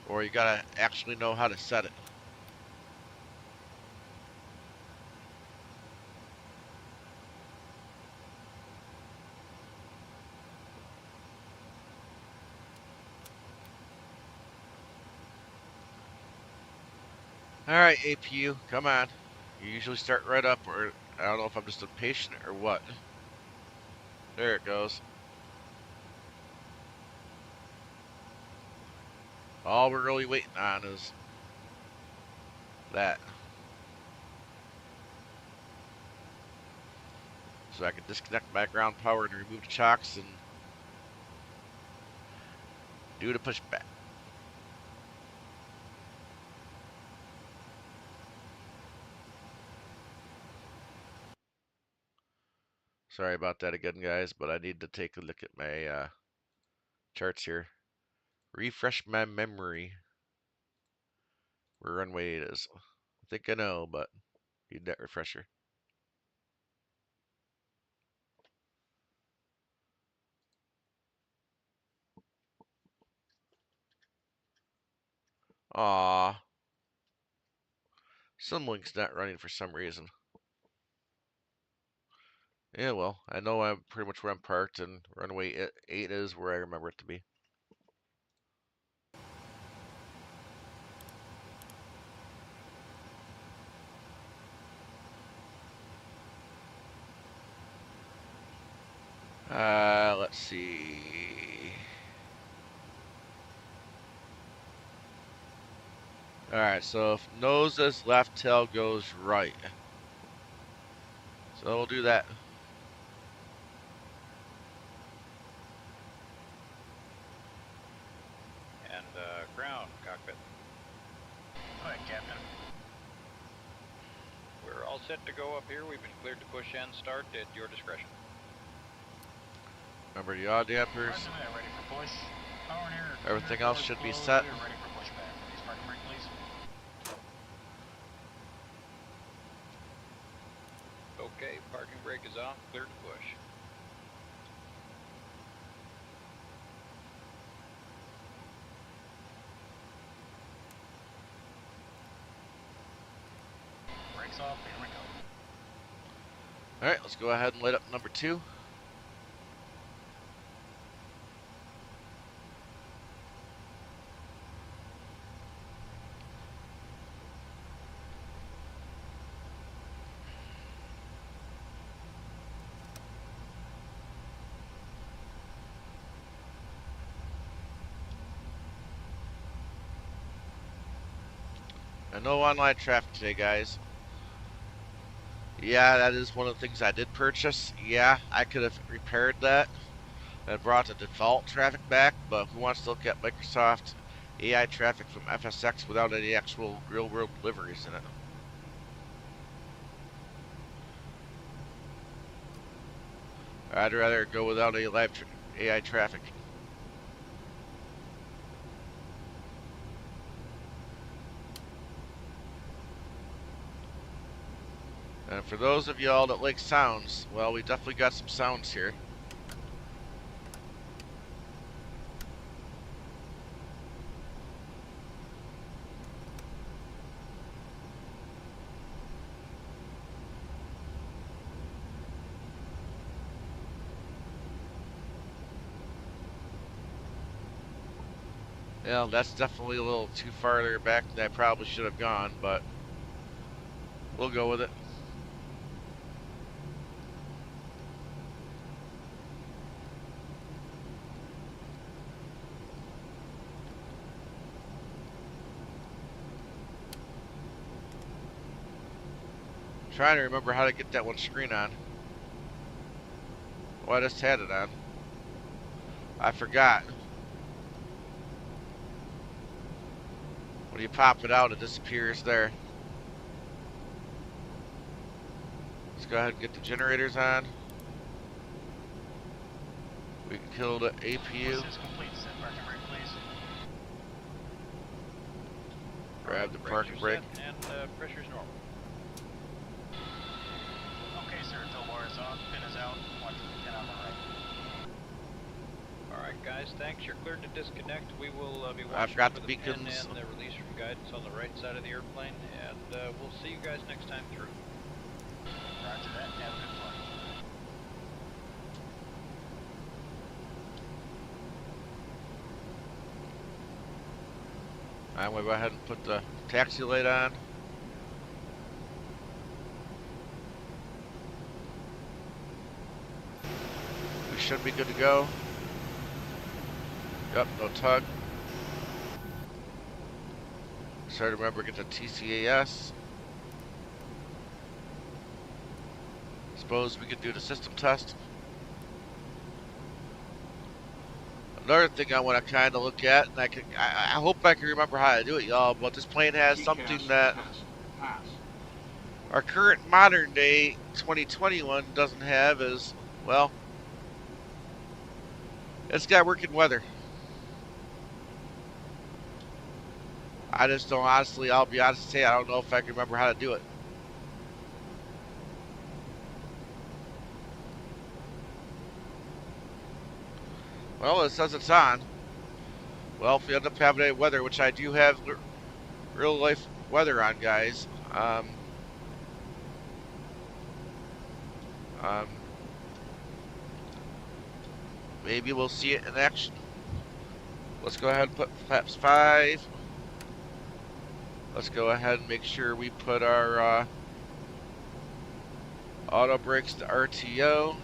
Or you gotta actually know how to set it. Alright, APU, come on. You usually start right up, or I don't know if I'm just impatient or what. There it goes. All we're really waiting on is that. So I can disconnect my ground power and remove the chocks and do the pushback. Sorry about that again, guys, but I need to take a look at my charts here. Refresh my memory. Where runway it is. I think I know, but need that refresher. Aw, some link's not running for some reason. Yeah, well, I know I'm pretty much where I'm parked, and runway 8 is where I remember it to be. Let's see. Alright, so if nose is left, tail goes right. So we'll do that. And ground cockpit. Go ahead, Captain. We're all set to go up here. We've been cleared to push and start at your discretion. Remember the yaw dampers. Ready for push. Power and air. Everything else should be set. Ready for pushback. Please parking brake, please. Okay, parking brake is off. Cleared to push. Brakes off. Here we go. Alright, let's go ahead and light up number 2. And no online traffic today, guys. Yeah, that is one of the things I did purchase. Yeah, I could have repaired that and brought the default traffic back, but who wants to look at Microsoft AI traffic from FSX without any actual real world deliveries in it? I'd rather go without any live AI traffic. And for those of y'all that like sounds, well, we definitely got some sounds here. Yeah, that's definitely a little too farther back than I probably should have gone, but we'll go with it. Trying to remember how to get that one screen on. Oh, I just had it on. I forgot. When you pop it out, it disappears there. Let's go ahead and get the generators on. We can kill the APU. This is complete. Set parking brake, please. Grab the parking brake. And pressure's normal. Okay, sir. Tow bar is off. Pin is out. Watch for the pin on the right. Alright, guys, thanks. You're cleared to disconnect. We will be watching I've got for the the pin beacons. and the release from guidance on the right side of the airplane, and we'll see you guys next time through. Roger that. Have a good flight. I'm going to go ahead and put the taxi light on. We should be good to go. Yep, no tug. So remember, get the TCAS. Suppose we could do the system test. Another thing I want to kind of look at, and I hope I can remember how to do it, y'all. But this plane has something that our current modern day 2021 doesn't have. Is, well, it's got working weather. I just don't, honestly, I'll be honest and say I don't know if I can remember how to do it. Well, it says it's on. Well, if we end up having any weather, which I do have real life weather on, guys. Maybe we'll see it in action. Let's go ahead and put flaps 5. Let's go ahead and make sure we put our auto brakes to RTO.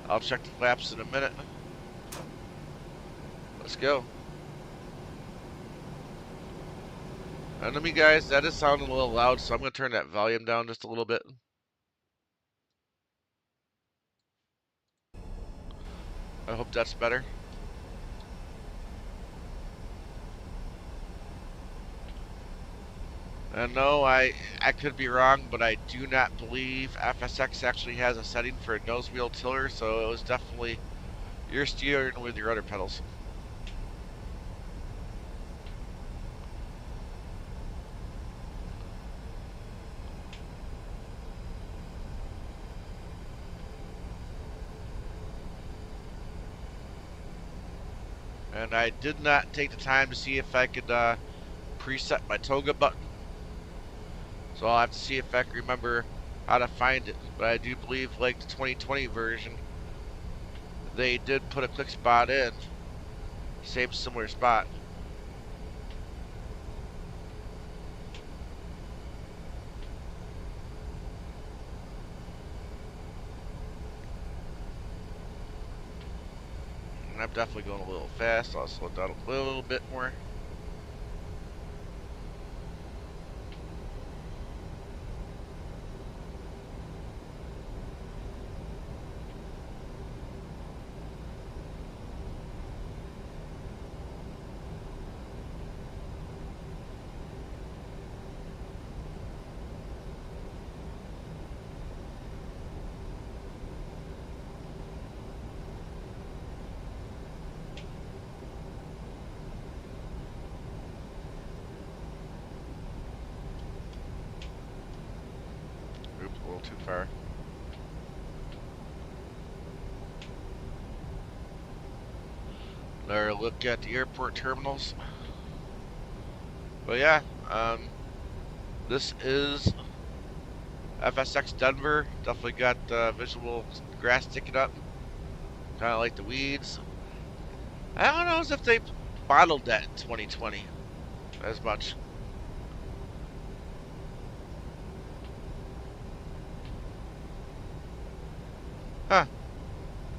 I'll check the flaps in a minute. Let's go. And let me, guys, that is sounding a little loud, so I'm going to turn that volume down just a little bit. I hope that's better. And no, I could be wrong, but I do not believe FSX actually has a setting for a nose wheel tiller, so it was definitely you're steering with your other pedals. And I did not take the time to see if I could preset my toga button. So I'll have to see if I can remember how to find it. But I do believe, like the 2020 version, they did put a quick spot in. Same similar spot. I'm definitely going a little fast. I'll slow down a little bit more. Oops, a little too far. Another look at the airport terminals. But yeah, this is FSX Denver. Definitely got visual grass sticking up. Kind of like the weeds. I don't know as if they bottled that in 2020 as much. Huh.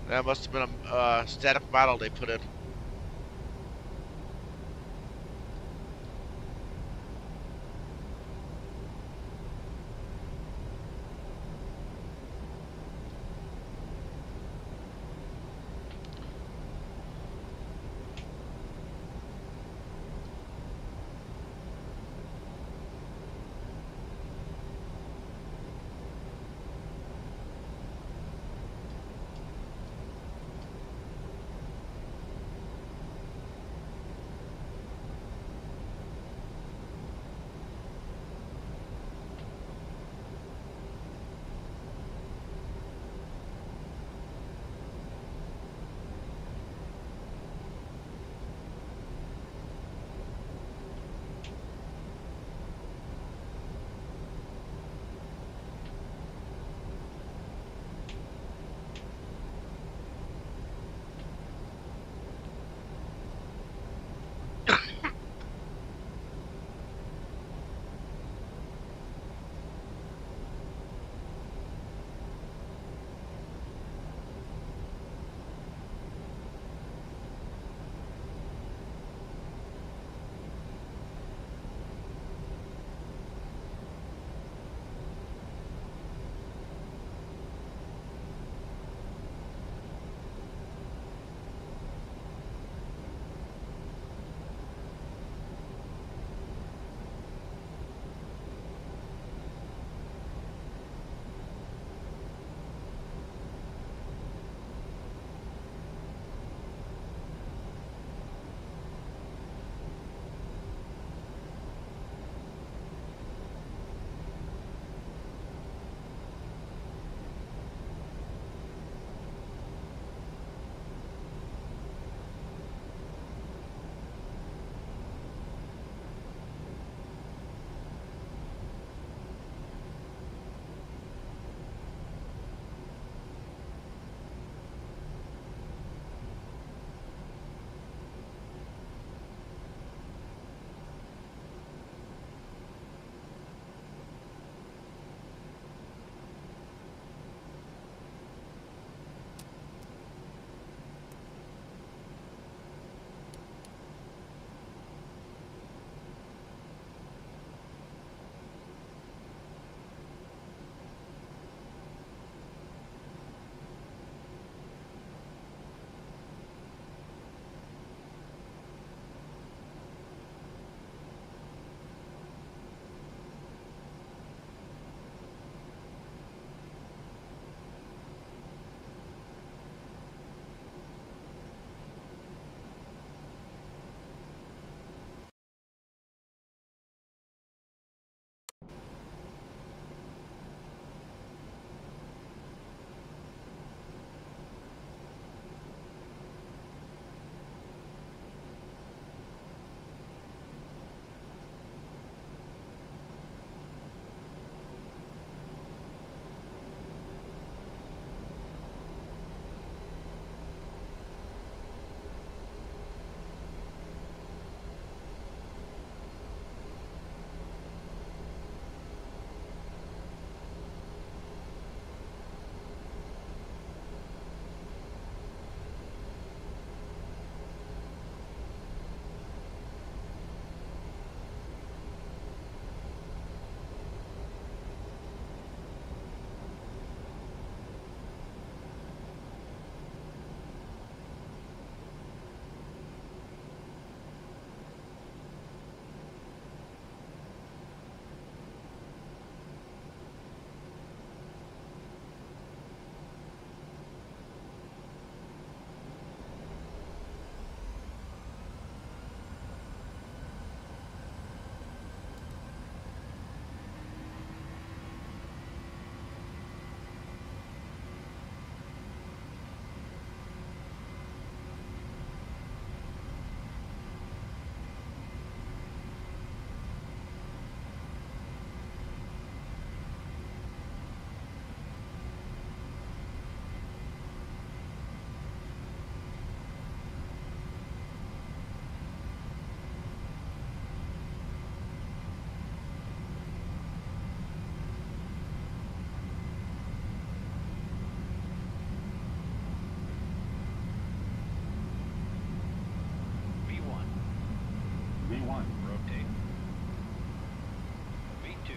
That must have been a static model they put in. 1, rotate. V2.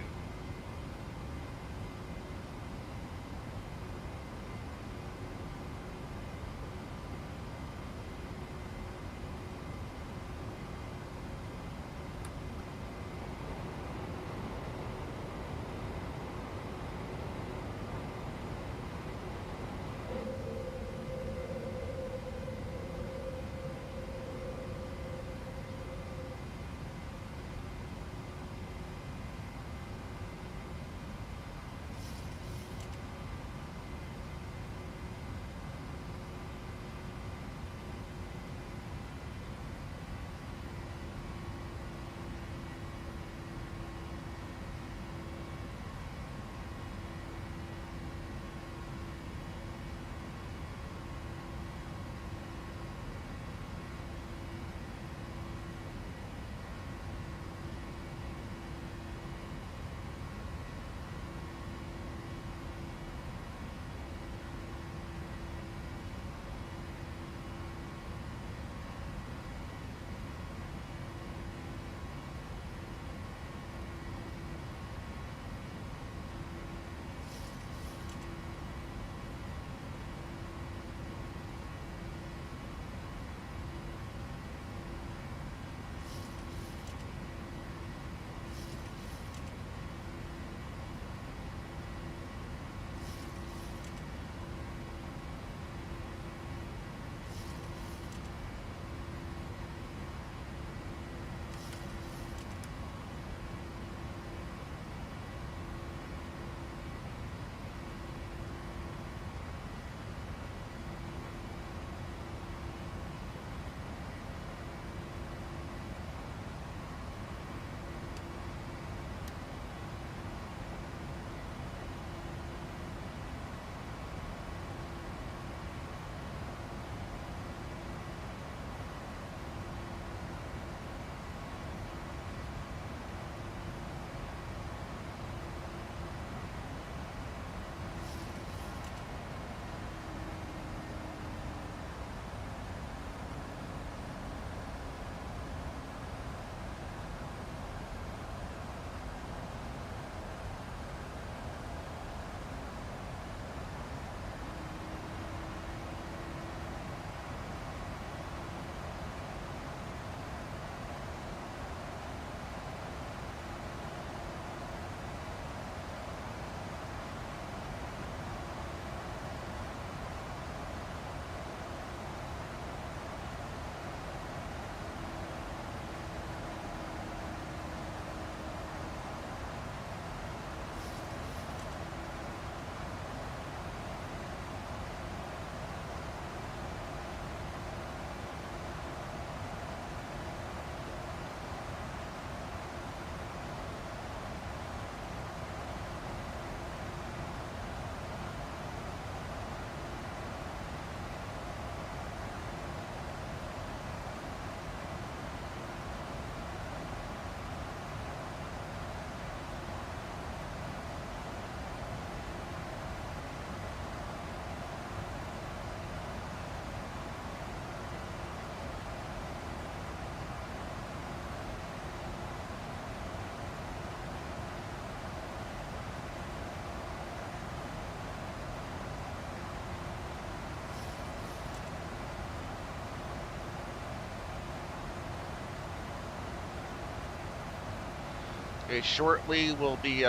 Okay, shortly we'll be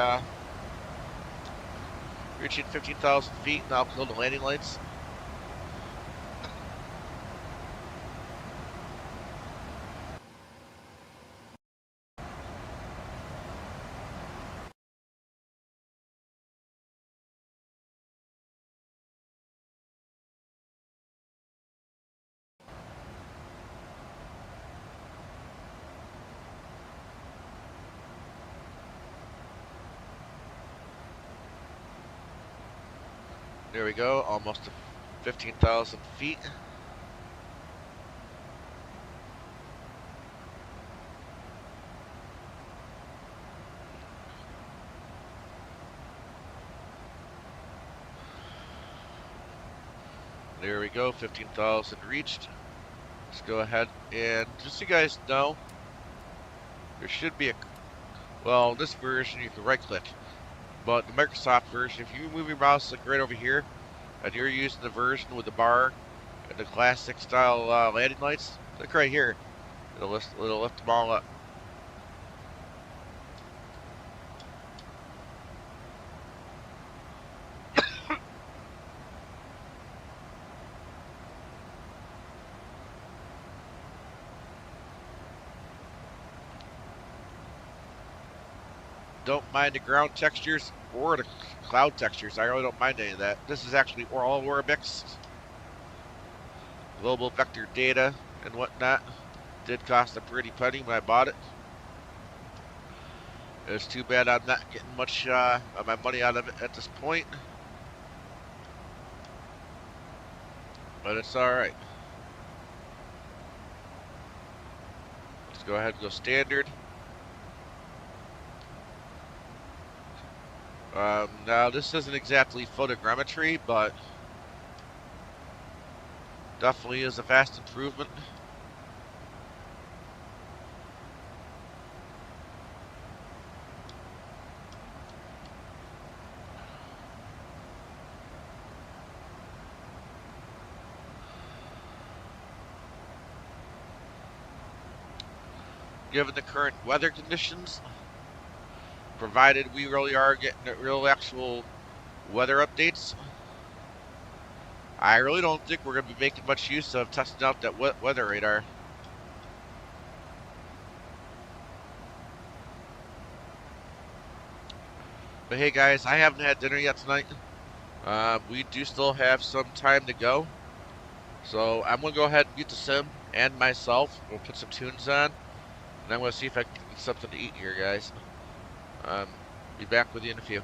reaching 15,000 feet, and I'll kill the landing lights. There we go, almost to 15,000 feet. There we go, 15,000 reached. Let's go ahead and just so you guys know, There should be a, well, this version you can right click, but the Microsoft version, if you move your mouse like right over here, and you're using the version with the bar and the classic style landing lights, click right here. It'll lift them all up. Don't mind the ground textures or the cloud textures. I really don't mind any of that. This is actually all ORBX, global vector data and whatnot. Did cost a pretty penny when I bought it. It's too bad I'm not getting much of my money out of it at this point. But it's alright. Let's go ahead and go standard. Now this isn't exactly photogrammetry, but definitely is a vast improvement. Given the current weather conditions, provided we really are getting real actual weather updates, I really don't think we're going to be making much use of testing out that weather radar. But hey guys, I haven't had dinner yet tonight. We do still have some time to go. So I'm going to go ahead and mute the sim and myself. We'll put some tunes on. And I'm going to see if I can get something to eat here, guys. Be back with you in a few.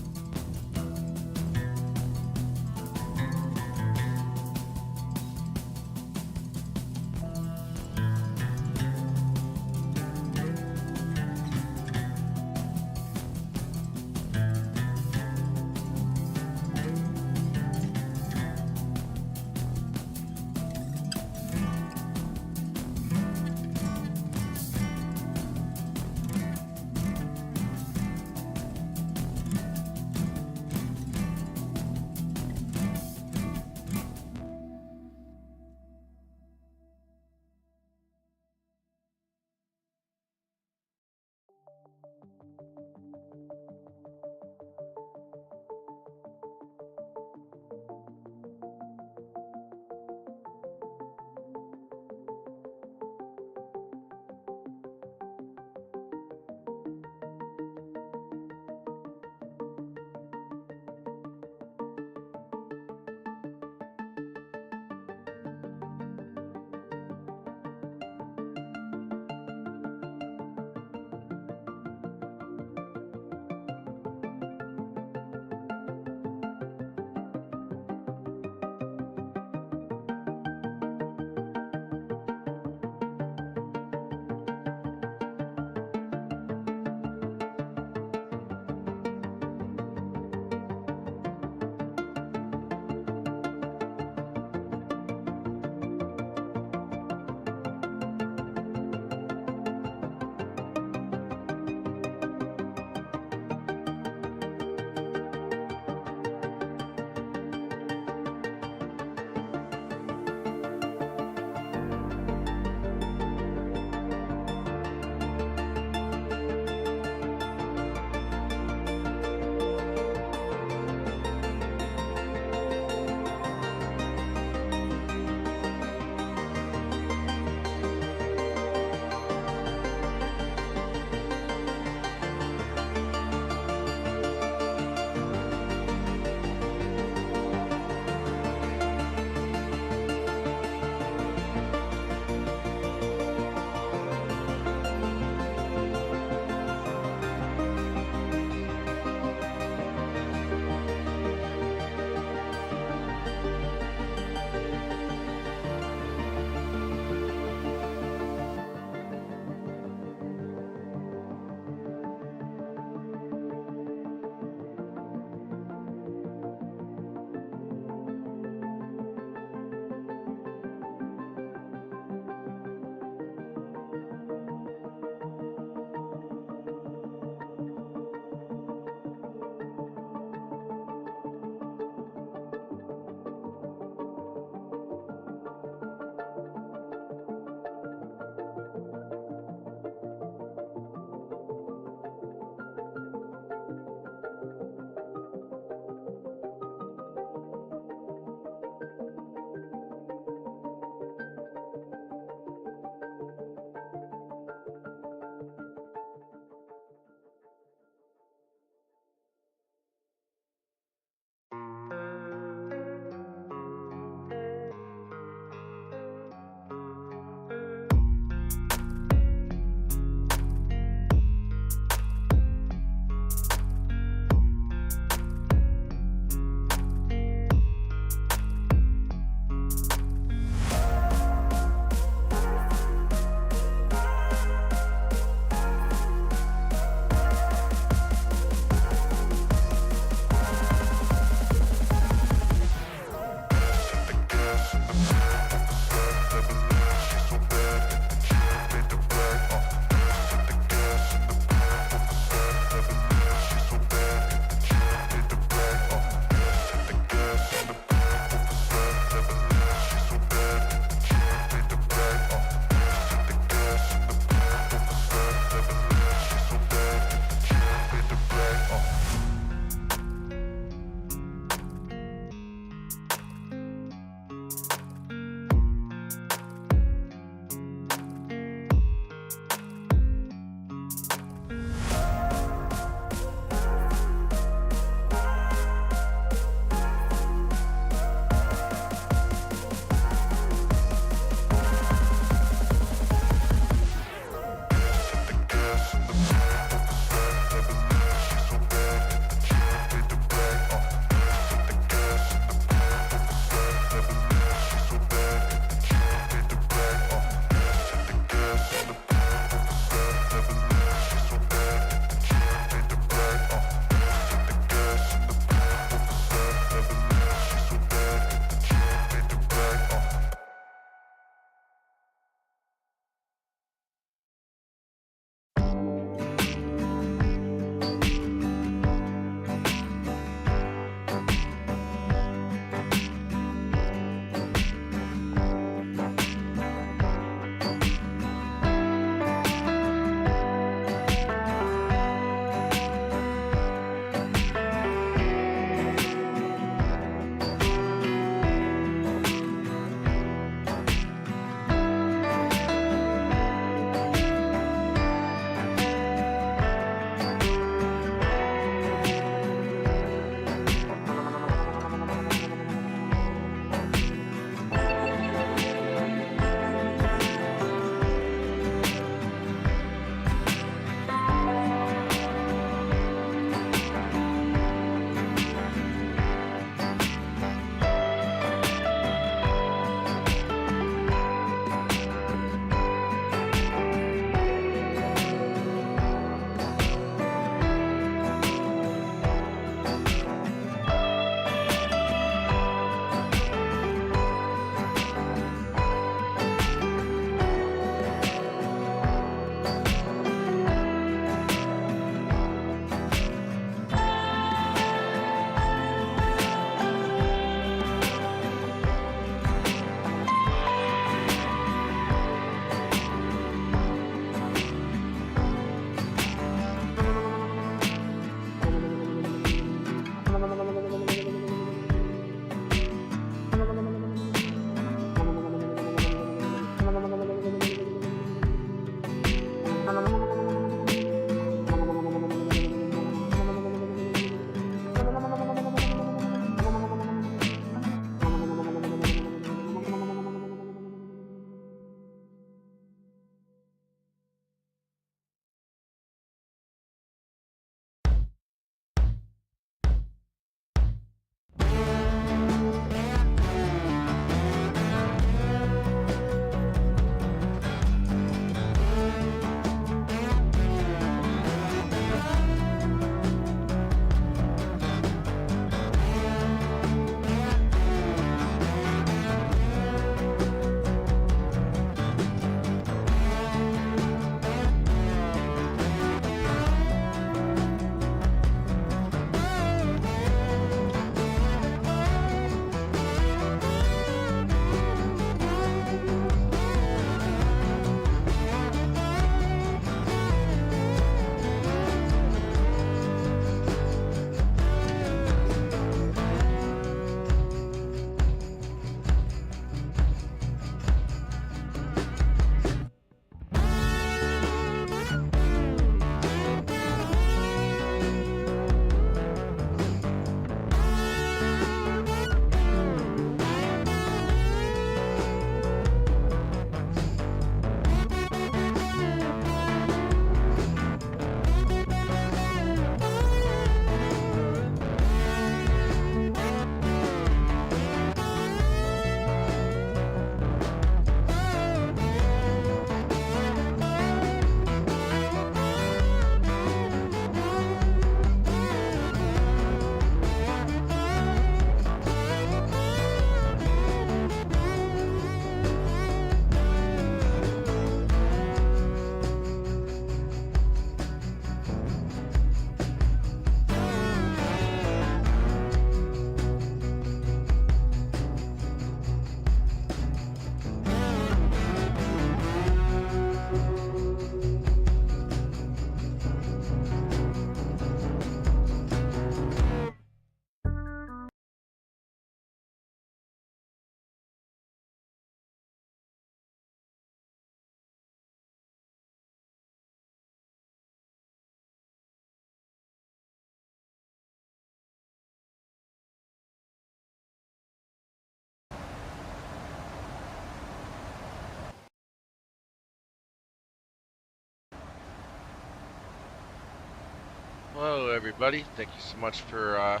Hello everybody, thank you so much for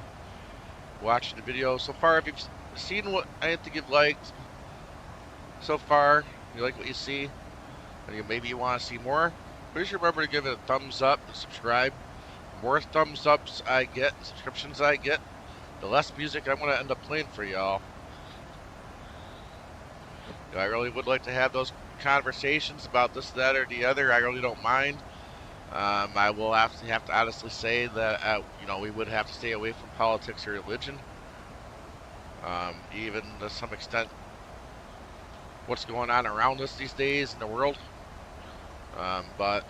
watching the video so far. If you've seen what I think you've liked so far, you like what you see, and maybe you want to see more, please remember to give it a thumbs up and subscribe. The more thumbs ups I get and subscriptions I get, the less music I'm going to end up playing for y'all. I really would like to have those conversations about this, that, or the other. I really don't mind. I will have to honestly say that we would have to stay away from politics or religion. Even to some extent, what's going on around us these days in the world. But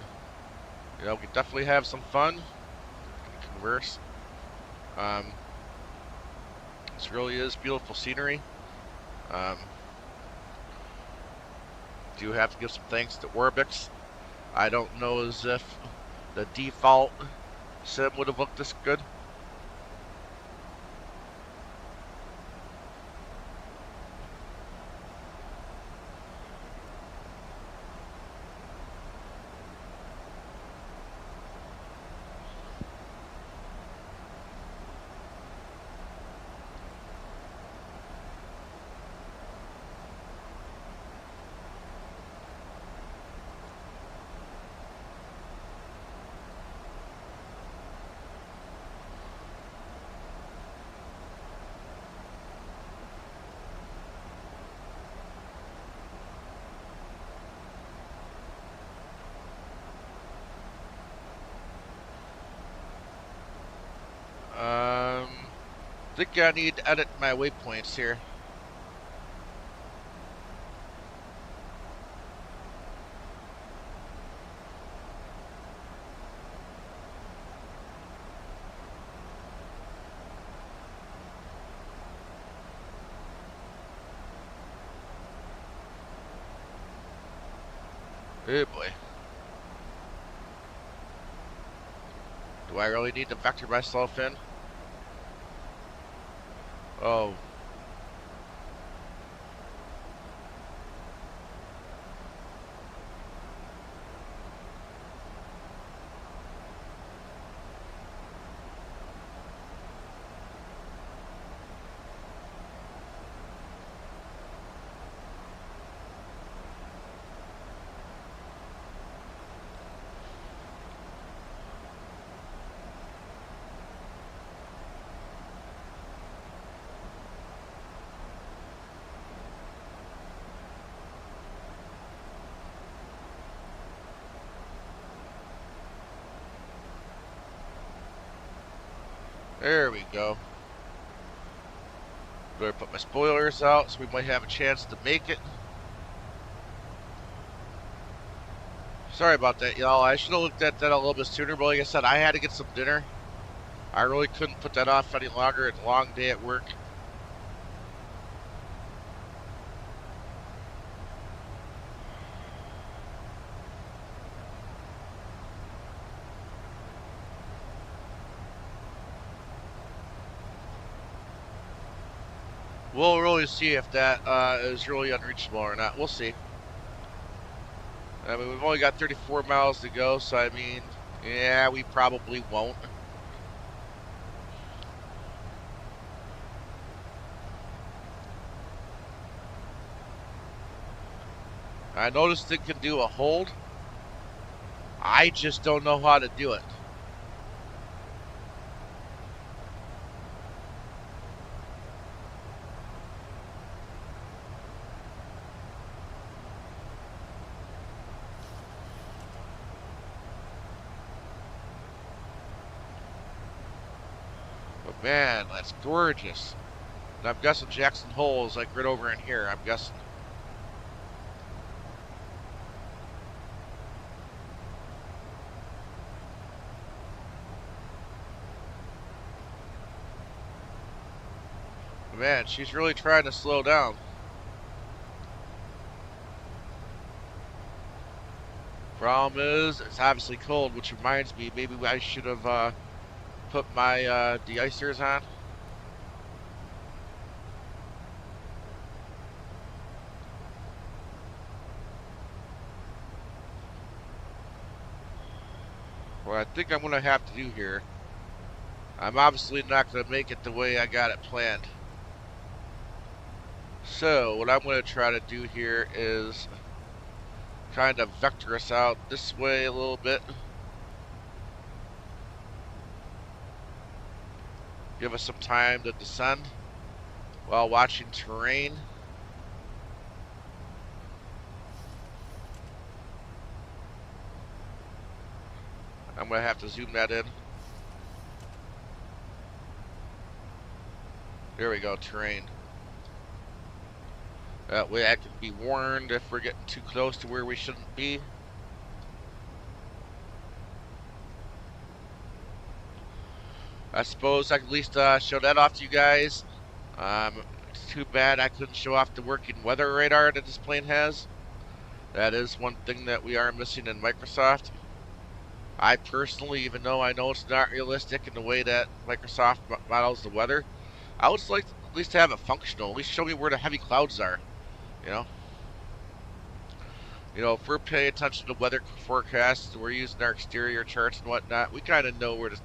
we can definitely have some fun and converse. This really is beautiful scenery. Do have to give some thanks to ORBX. I don't know as if the default sim would have looked this good. I think I need to edit my waypoints here. Oh boy. Do I really need to vector myself in? Oh. There we go. Better put my spoilers out so we might have a chance to make it. Sorry about that, y'all. I should have looked at that a little bit sooner, but like I said, I had to get some dinner. I really couldn't put that off any longer. It's a long day at work. We'll really see if that is really unreachable or not. We'll see. I mean, we've only got 34 miles to go, so I mean, yeah, we probably won't. I noticed it can do a hold. I just don't know how to do it. But man, that's gorgeous. And I'm guessing Jackson Hole is like right over in here, I'm guessing. Man, she's really trying to slow down. Problem is, it's obviously cold, which reminds me, maybe I should have put my de-icers on. What I think I'm going to have to do here I'm obviously not going to make it the way I got it planned. So what I'm going to try to do here is kind of vector us out this way a little bit. Give us some time to descend while watching terrain. I'm going to have to zoom that in. There we go, terrain. That way I can be warned if we're getting too close to where we shouldn't be. I suppose I can at least show that off to you guys. It's too bad I couldn't show off the working weather radar that this plane has. That is one thing that we are missing in Microsoft. I personally, even though I know it's not realistic in the way that Microsoft models the weather, I would like to at least have it functional. At least show me where the heavy clouds are. You know, if we're paying attention to weather forecasts, we're using our exterior charts and whatnot. We kind of know where to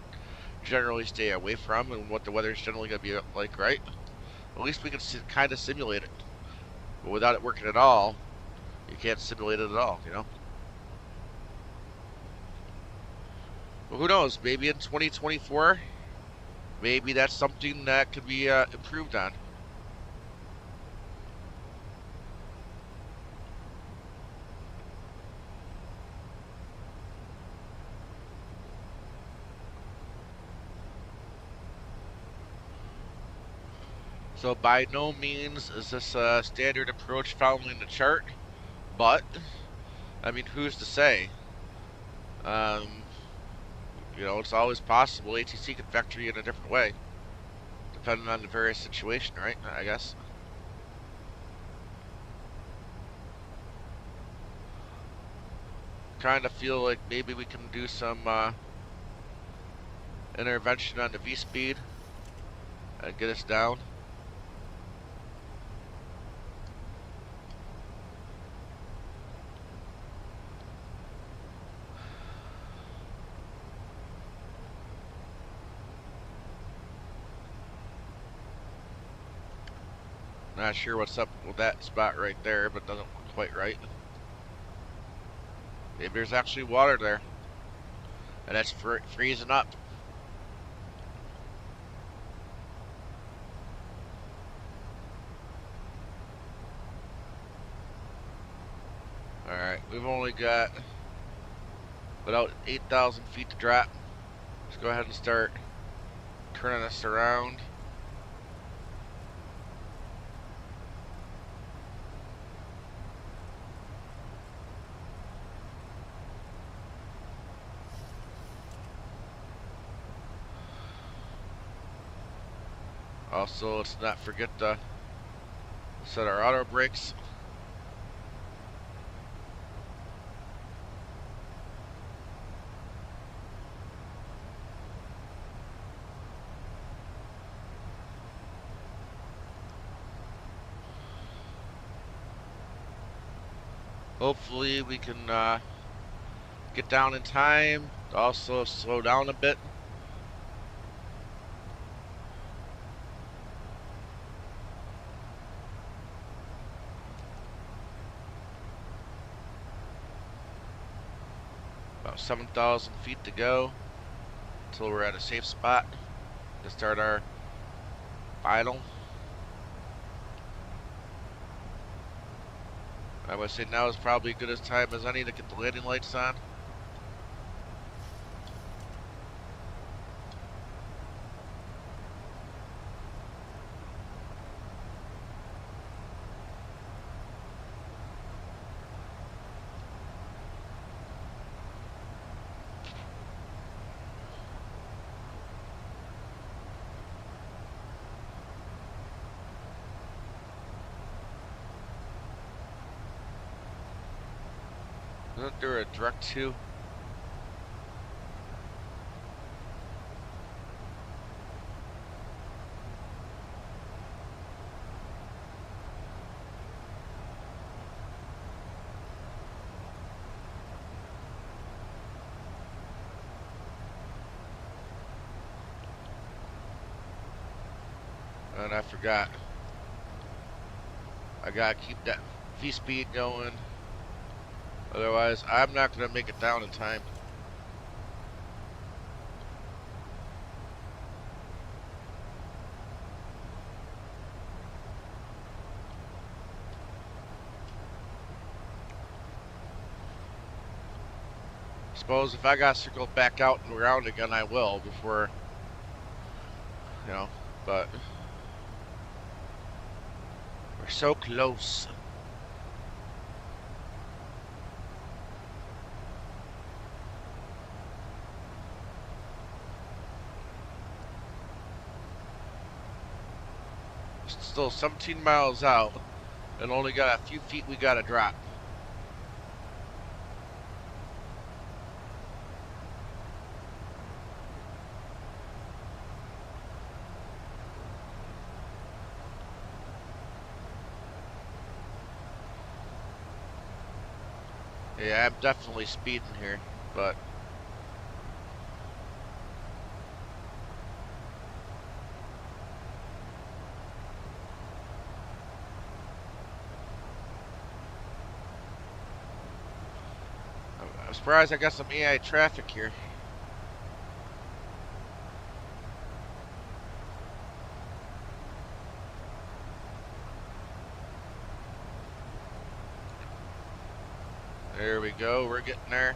generally stay away from and what the weather is generally going to be like, right? At least we can kind of simulate it. But without it working at all, you can't simulate it at all. Well, who knows? Maybe in 2024, maybe that's something that could be improved on. So by no means is this a standard approach following the chart, but I mean, who's to say? It's always possible ATC could vector you in a different way, depending on the various situation, right? I guess. Kind of feel like maybe we can do some intervention on the V-speed and get us down. Not sure what's up with that spot right there, but doesn't look quite right. Maybe there's actually water there, and that's freezing up. Alright, we've only got about 8,000 feet to drop. Let's go ahead and start turning this around. Also, let's not forget to set our auto brakes. Hopefully we can get down in time, also slow down a bit. About 7,000 feet to go until we're at a safe spot to start our final. I would say now is probably as good as time as any to get the landing lights on. Isn't there a direct to? And I forgot. I gotta keep that V-speed going. Otherwise, I'm not gonna make it down in time. Suppose if I got circled back out and around again, I will before, you know, but we're so close. Still 17 miles out and only got a few feet we gotta drop. Yeah, I'm definitely speeding here, but I'm surprised I got some AI traffic here. There we go, we're getting there.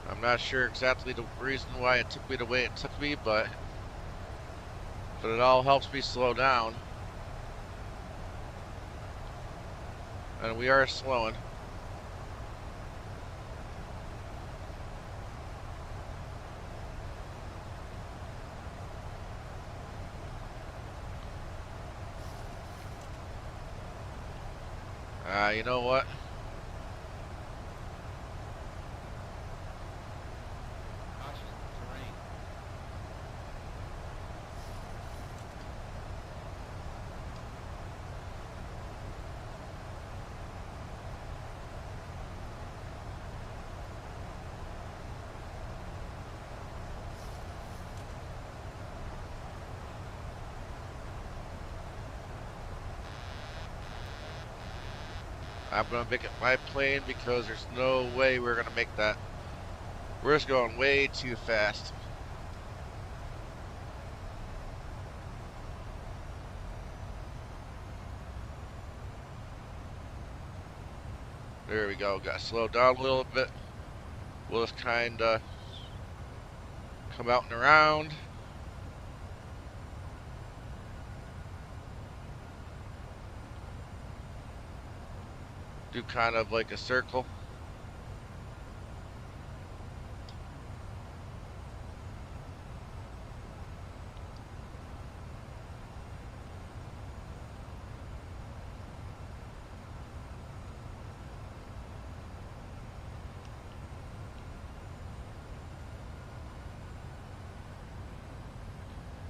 I'm not sure exactly the reason why it took me the way it took me, but it all helps me slow down. And we are slowing. You know what? I'm gonna make it my plane because there's no way we're gonna make that. We're just going way too fast. There we go. Got to slow down a little bit. We'll just kind of come out and around. Do kind of like a circle.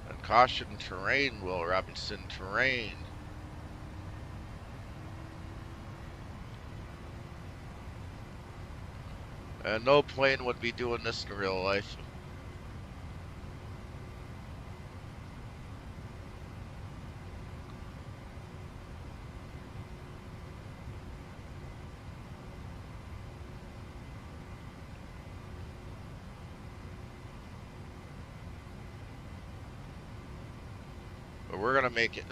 And caution terrain, Will Robinson, terrain. And no plane would be doing this in real life. But we're gonna make it.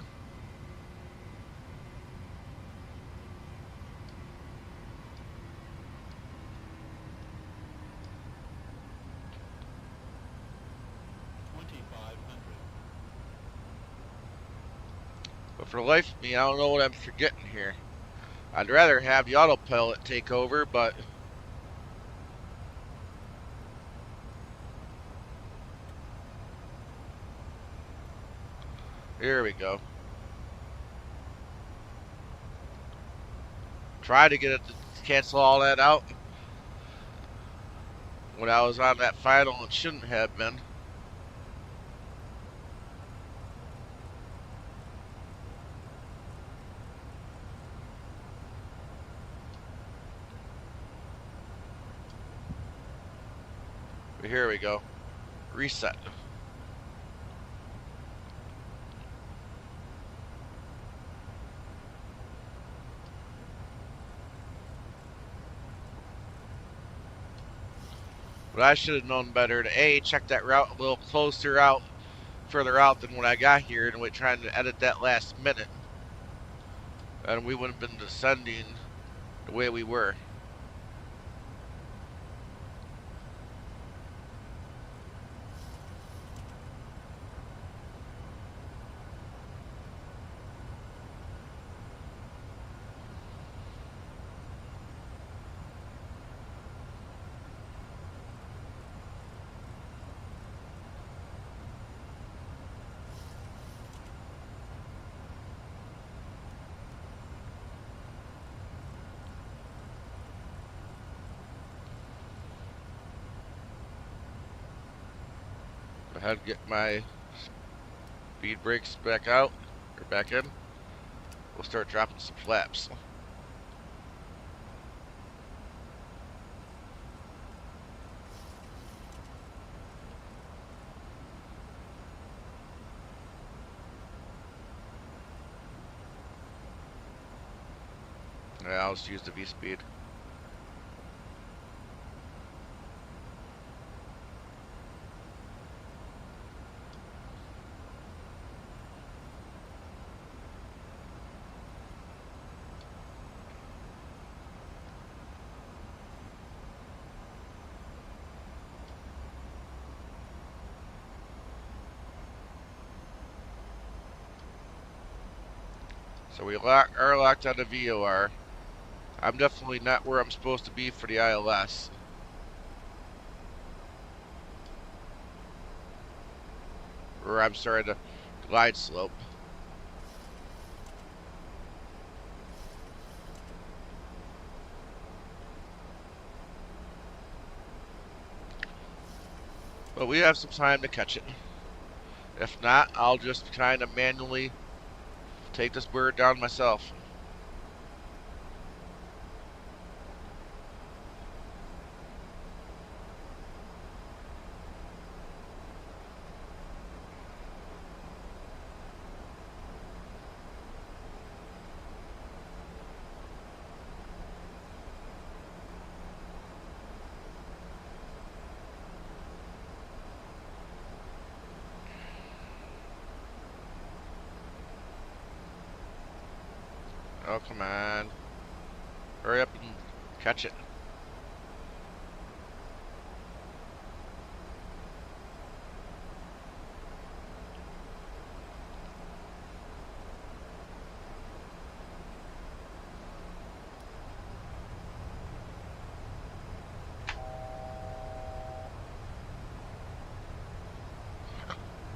But for the life of me, I don't know what I'm forgetting here. I'd rather have the autopilot take over, but Here we go. Try to get it to cancel all that out. When I was on that final, it shouldn't have been. But here we go. Reset. But I should have known better to A, check that route a little closer out, further out than when I got here, and we're trying to edit that last minute. And we wouldn't have been descending the way we were. Go ahead and get my speed brakes back out, or back in. We'll start dropping some flaps. Yeah, I'll just use the V-speed. So we are locked on the VOR. I'm definitely not where I'm supposed to be for the ILS. Or I'm sorry, the glide slope. But we have some time to catch it. If not, I'll just kind of manually take this bird down myself. Oh, come on. Hurry up and catch it.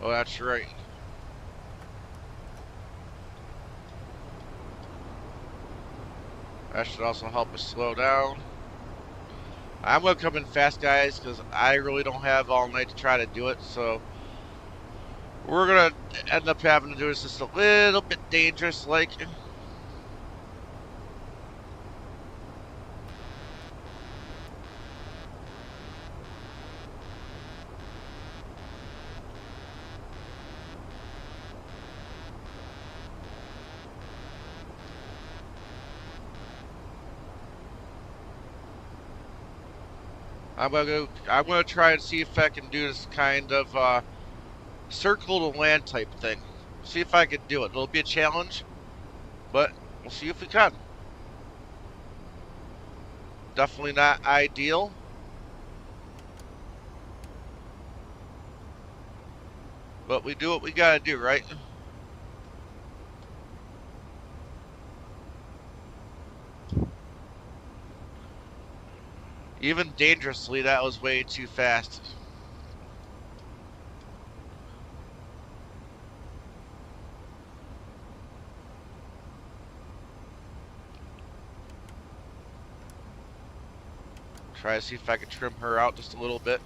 Oh, that's right. That should also help us slow down. I'm going to come in fast, guys, because I really don't have all night to try to do it. So we're going to end up having to do this just a little bit dangerous, like. I'm gonna try and see if I can do this kind of circle to land type thing. See if I can do it. It'll be a challenge, but we'll see if we can. Definitely not ideal. But we do what we gotta do, right? Even dangerously, that was way too fast. Try to see if I can trim her out just a little bit.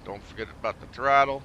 Don't forget about the throttle.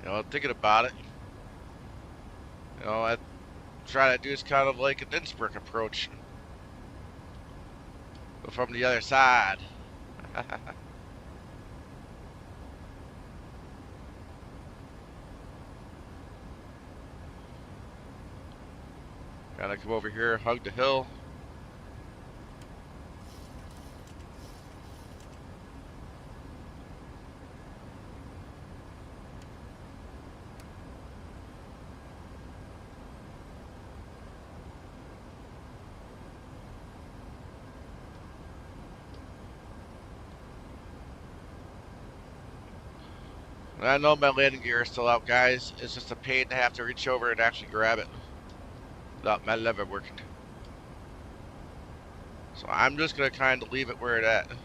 You know, thinking about it, you know, I try to do is kind of like an Innsbruck approach, but from the other side. Gotta come over here, hug the hill. And I know my landing gear is still out, guys. It's just a pain to have to reach over and actually grab it without my lever working. So I'm just gonna kind of leave it where it's at.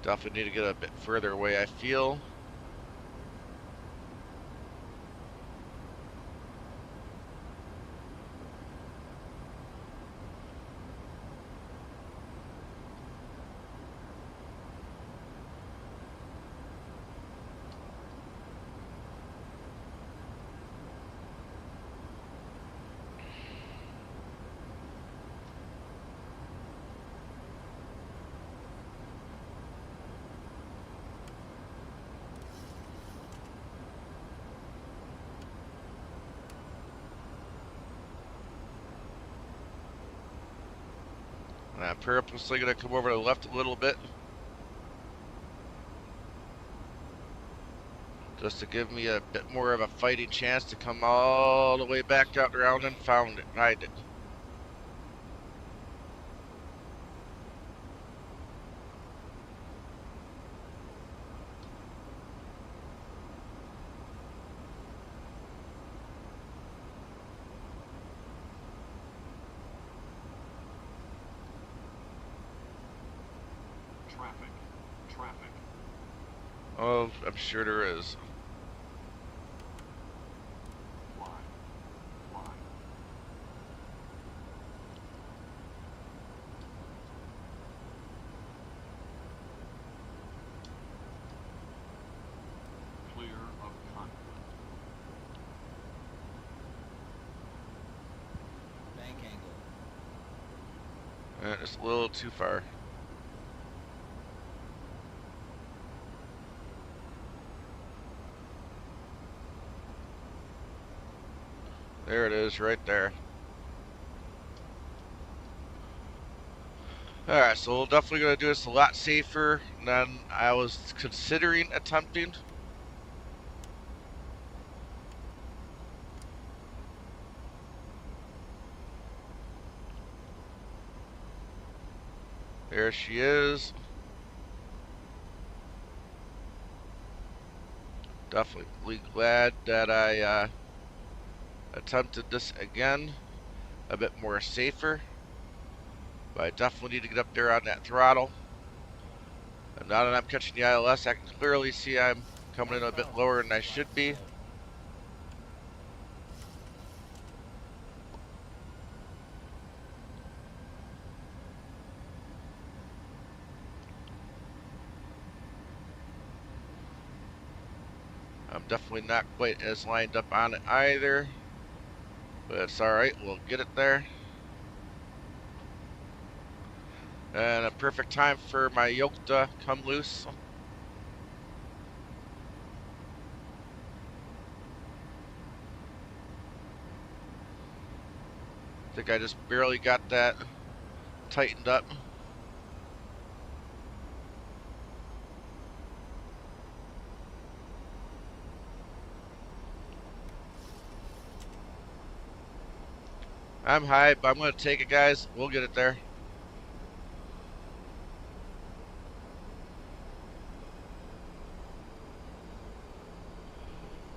Definitely need to get a bit further away, I feel. And I'm purposely gonna come over to the left a little bit, just to give me a bit more of a fighting chance to come all the way back out around and find it. Traffic. Oh, I'm sure there is. Fly. Clear of conflict. Bank angle. And it's a little too far. There it is, right there. Alright, so we're definitely going to do this a lot safer than I was considering attempting. There she is. Definitely glad that I attempted this again. A bit more safer. But I definitely need to get up there on that throttle. And now that I'm catching the ILS, I can clearly see I'm coming in a bit lower than I should be. I'm definitely not quite as lined up on it either. But it's alright, we'll get it there. And a perfect time for my yoke to come loose. I think I just barely got that tightened up. I'm high, but I'm going to take it, guys. We'll get it there.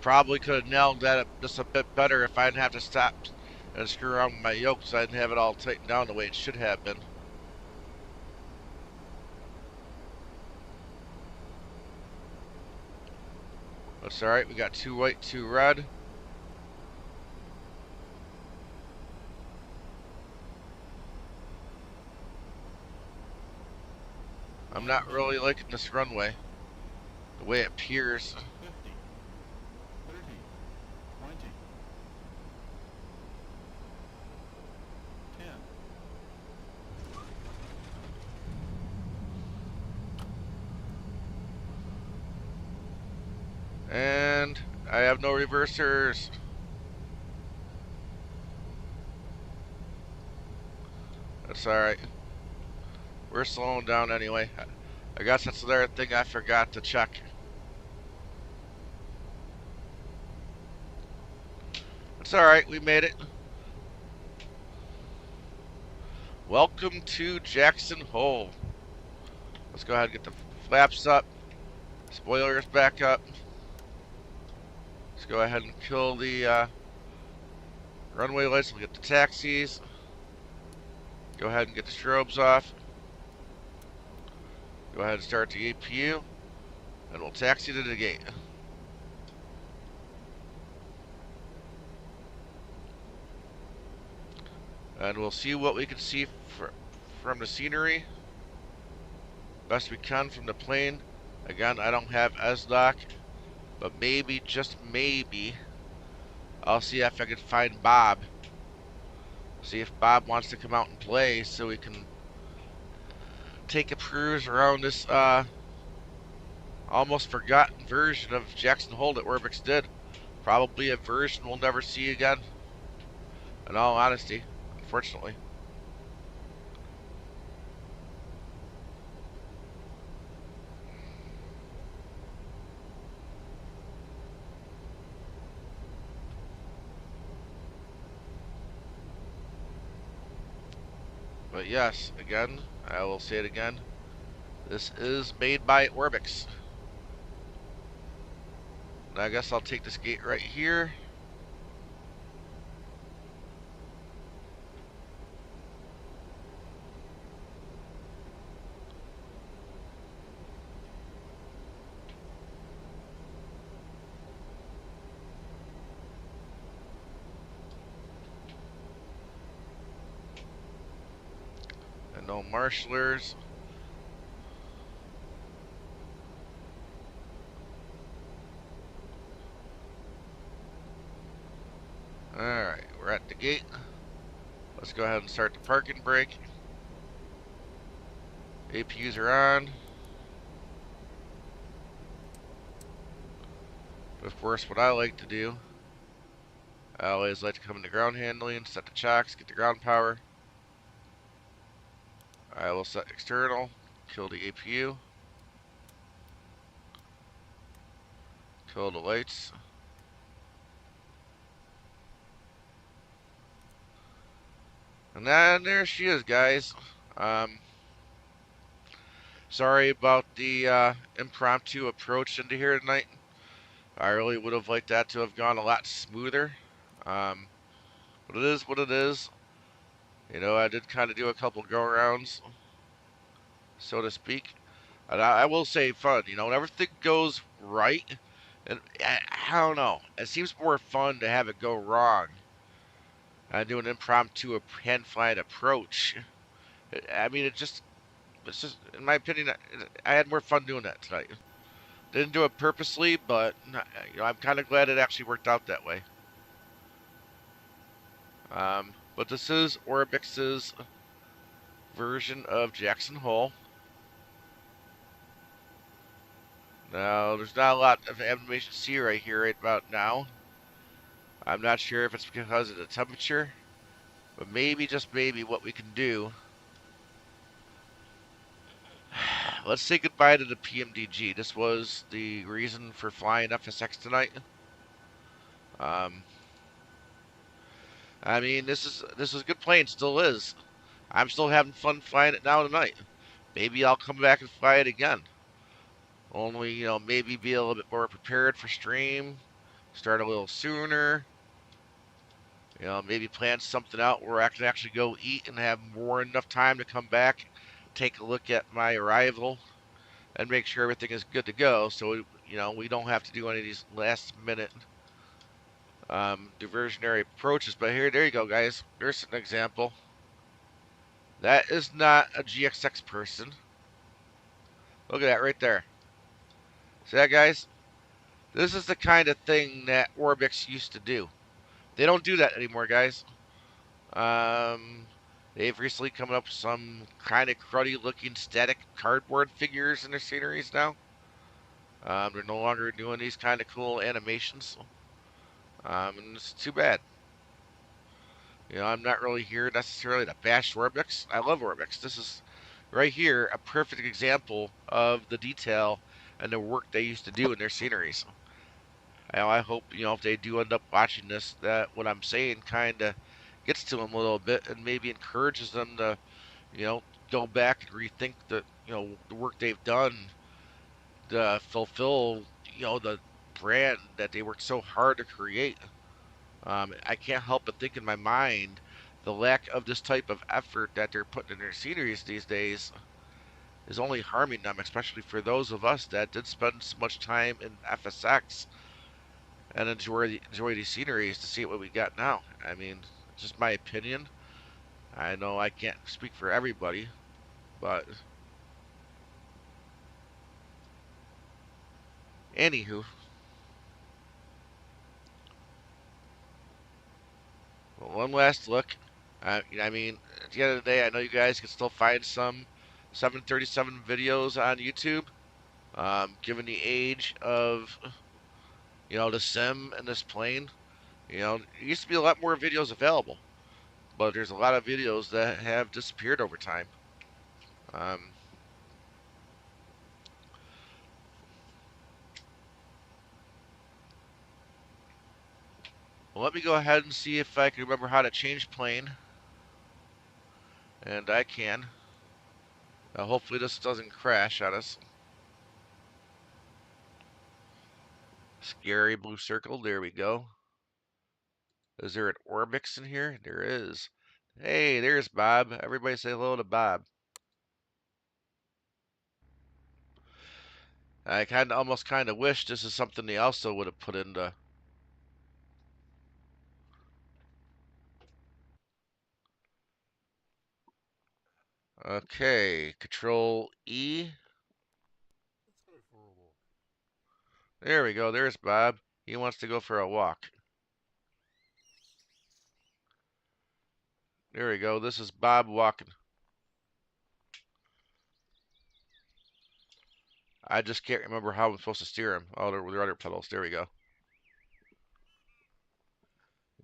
Probably could have nailed that just a bit better if I didn't have to stop and screw around with my yoke, so I didn't have it all tightened down the way it should have been. That's alright, we got 2 white, 2 red. I'm not really liking this runway, the way it appears. 50, 30, 20, 10. And I have no reversers. That's alright. We're slowing down anyway. I guess that's the other thing I forgot to check. It's alright, we made it. Welcome to Jackson Hole. Let's go ahead and get the flaps up. Spoilers back up. Let's go ahead and kill the runway lights. We'll get the taxis. Go ahead and get the strobes off. Go ahead and start the APU. And we'll taxi to the gate. And we'll see what we can see from the scenery. Best we can from the plane. Again, I don't have SDOC. But maybe, just maybe, I'll see if I can find Bob. See if Bob wants to come out and play so we can take a cruise around this almost forgotten version of Jackson Hole that ORBX did. Probably a version we'll never see again, in all honesty, unfortunately. But yes, again, I will say it again, this is made by ORBX. And I guess I'll take this gate right here. And no marshalers. Alright, we're at the gate. Let's go ahead and start the parking brake. APUs are on. Of course, what I like to do, I always like to come into ground handling, set the chocks, get the ground power. I will set external, kill the APU, kill the lights. And then there she is, guys. Sorry about the impromptu approach into here tonight. I really would have liked that to have gone a lot smoother. Um, but it is what it is. You know, I did kind of do a couple go rounds, so to speak. And I will say fun. You know, when everything goes right, and I don't know, it seems more fun to have it go wrong and do an impromptu hand flying approach. I mean, it's just, in my opinion, I had more fun doing that tonight. Didn't do it purposely, but you know, I'm kind of glad it actually worked out that way. But this is ORBX's version of Jackson Hole. Now, there's not a lot of animation to see right here right about now. I'm not sure if it's because of the temperature, but maybe, just maybe, what we can do. Let's say goodbye to the Pmdg. This was the reason for flying FSX tonight. Um, I mean, this is a good plane, still is. I'm still having fun flying it now tonight. Maybe I'll come back and fly it again. Only, you know, maybe be a little bit more prepared for stream. Start a little sooner. You know, maybe plan something out where I can actually go eat and have more enough time to come back, take a look at my arrival, and make sure everything is good to go. So, you know, we don't have to do any of these last minute diversionary approaches. But here, there you go, guys. There's an example. That is not a GXX person. Look at that right there. See that, guys? This is the kind of thing that ORBX used to do. They don't do that anymore, guys. Um, they've recently come up with some kind of cruddy looking static cardboard figures in their sceneries now. They're no longer doing these kind of cool animations. And it's too bad. You know, I'm not really here necessarily to bash ORBX. I love ORBX. This is right here a perfect example of the detail and the work they used to do in their sceneries. I hope, you know, if they do end up watching this, that what I'm saying kind of gets to them a little bit and maybe encourages them to, you know, go back and rethink the, you know, the work they've done to fulfill, you know, the brand that they worked so hard to create. I can't help but think in my mind the lack of this type of effort that they're putting in their sceneries these days is only harming them, especially for those of us that did spend so much time in FSX and enjoy these sceneries to see what we got now. I mean, it's just my opinion. I know I can't speak for everybody, but anywho, well, one last look. I mean, at the end of the day, I know you guys can still find some 737 videos on YouTube. Given the age of, you know, the sim and this plane, you know, there used to be a lot more videos available, but there's a lot of videos that have disappeared over time. Um, well, let me go ahead and see if I can remember how to change plane, and I can. Hopefully this doesn't crash on us. Scary blue circle, there we go. Is there an ORBX in here? There is. Hey, there's Bob. Everybody say hello to Bob. I almost kind of wish this is something they also would have put into. Okay, Control E. Let's go for a walk. There we go. There's Bob. He wants to go for a walk. There we go. This is Bob walking. I just can't remember how I'm supposed to steer him. Oh, there are other pedals. There we go.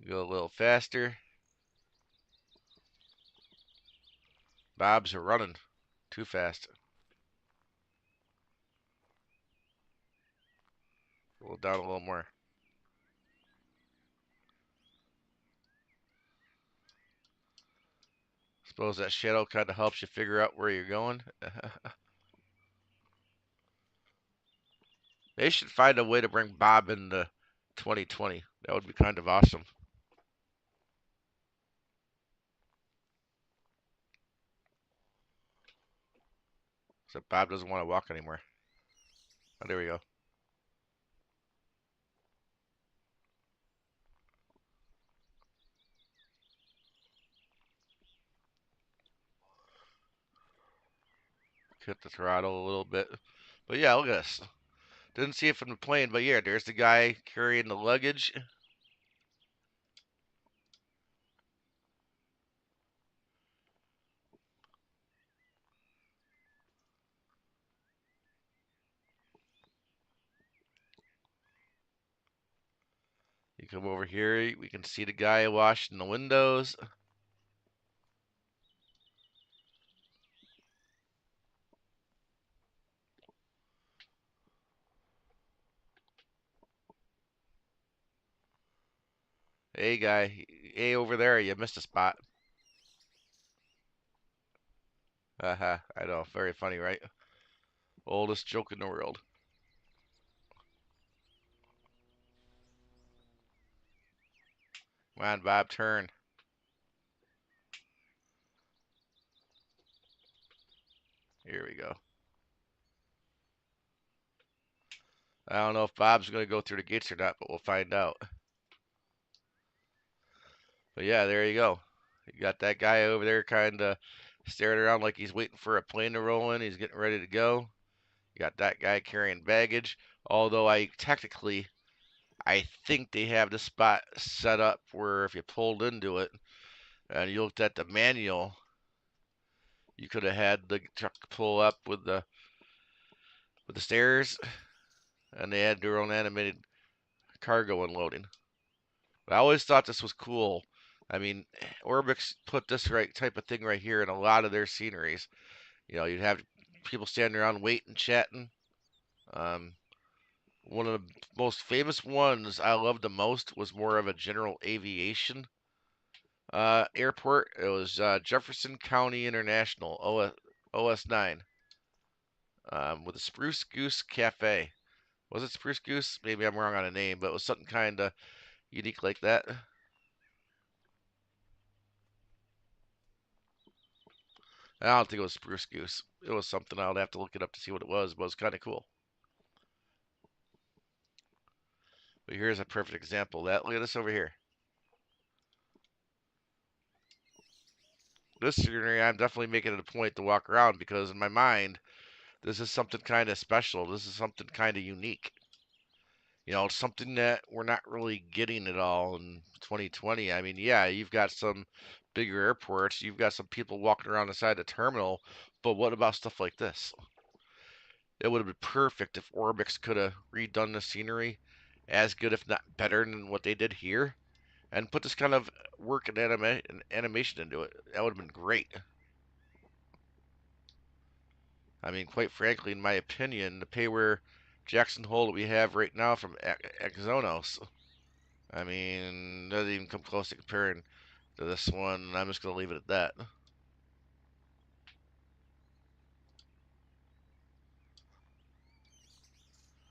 Go a little faster. Bob's running too fast. Slow down a little more. Suppose that shadow kind of helps you figure out where you're going. They should find a way to bring Bob into 2020. That would be kind of awesome. Except Bob doesn't want to walk anymore. Oh, there we go. Hit the throttle a little bit. But yeah, look at this. Didn't see it from the plane, but yeah, there's the guy carrying the luggage. You come over here, we can see the guy washing the windows. Hey guy, hey over there, you missed a spot. Haha, I know, very funny, right? Oldest joke in the world. Come on, Bob, turn. Here we go. I don't know if Bob's going to go through the gates or not, but we'll find out. But yeah, there you go. You got that guy over there kind of staring around like he's waiting for a plane to roll in. He's getting ready to go. You got that guy carrying baggage. Although I think they have the spot set up where if you pulled into it and you looked at the manual, you could have had the truck pull up with the stairs, and they had their own animated cargo unloading. But I always thought this was cool. I mean, ORBX put this right type of thing right here in a lot of their sceneries. You know, you'd have people standing around waiting, chatting. Um, One of the most famous ones I loved the most was more of a general aviation airport. It was Jefferson County International, OS9, with a Spruce Goose Cafe. Was it Spruce Goose? Maybe I'm wrong on the name, but it was something kind of unique like that. I don't think it was Spruce Goose. It was something. I would have to look it up to see what it was, but it was kind of cool. But here's a perfect example of that. Look at this over here. This scenery, I'm definitely making it a point to walk around because in my mind, this is something kind of special. This is something kind of unique. You know, it's something that we're not really getting at all in 2020. I mean, yeah, you've got some bigger airports, you've got some people walking around the side of the terminal, but what about stuff like this? It would have been perfect if Orbix could have redone the scenery as good, if not better, than what they did here, and put this kind of work and animation into it. That would have been great. I mean, quite frankly, in my opinion, the payware Jackson Hole that we have right now from Exonos, I mean, doesn't even come close to comparing to this one. I'm just going to leave it at that.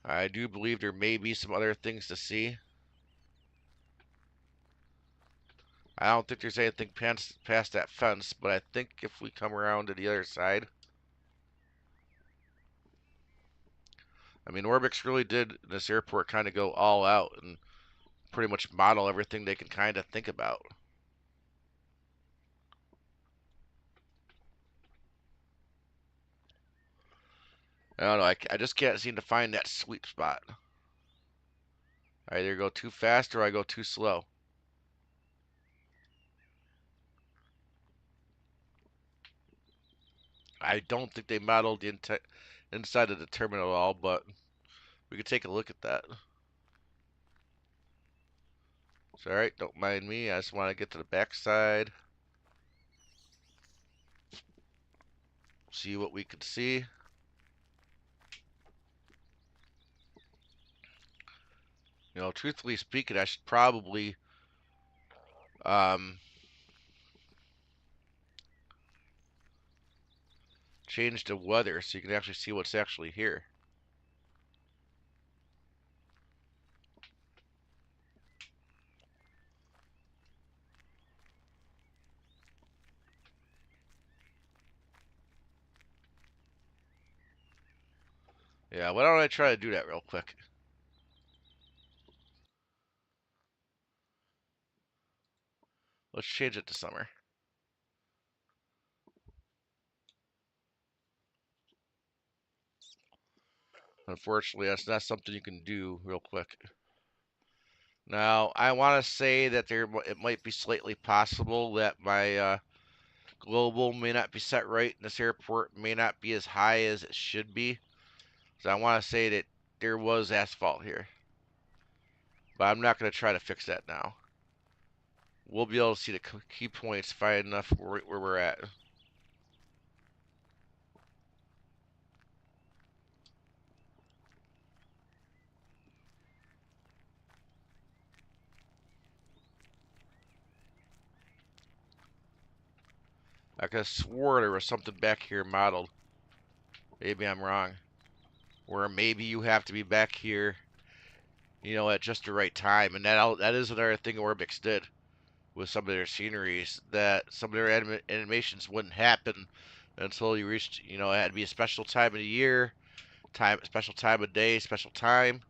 I do believe there may be some other things to see. I don't think there's anything past that fence, but I think if we come around to the other side, I mean, Orbix really did in this airport kind of go all out and pretty much model everything they can kind of think about. I don't know. I just can't seem to find that sweet spot. I either go too fast or I go too slow. I don't think they modeled the inside of the terminal at all, but we could take a look at that. It's alright, don't mind me. I just want to get to the backside. See what we could see. You know, truthfully speaking, I should probably um, change the weather so you can actually see what's actually here. Yeah, why don't I try to do that real quick? Let's change it to summer. Unfortunately, that's not something you can do real quick. Now, I want to say that it might be slightly possible that my global may not be set right, and this airport may not be as high as it should be. So I want to say that there was asphalt here. But I'm not going to try to fix that now. We'll be able to see the key points fine enough where we're at. I could have swore there was something back here modeled. Maybe I'm wrong. Where maybe you have to be back here, at just the right time. And that is another thing ORBX did with some of their sceneries, that some of their animations wouldn't happen until you reached, it had to be a special time of the year, special time of day, special time.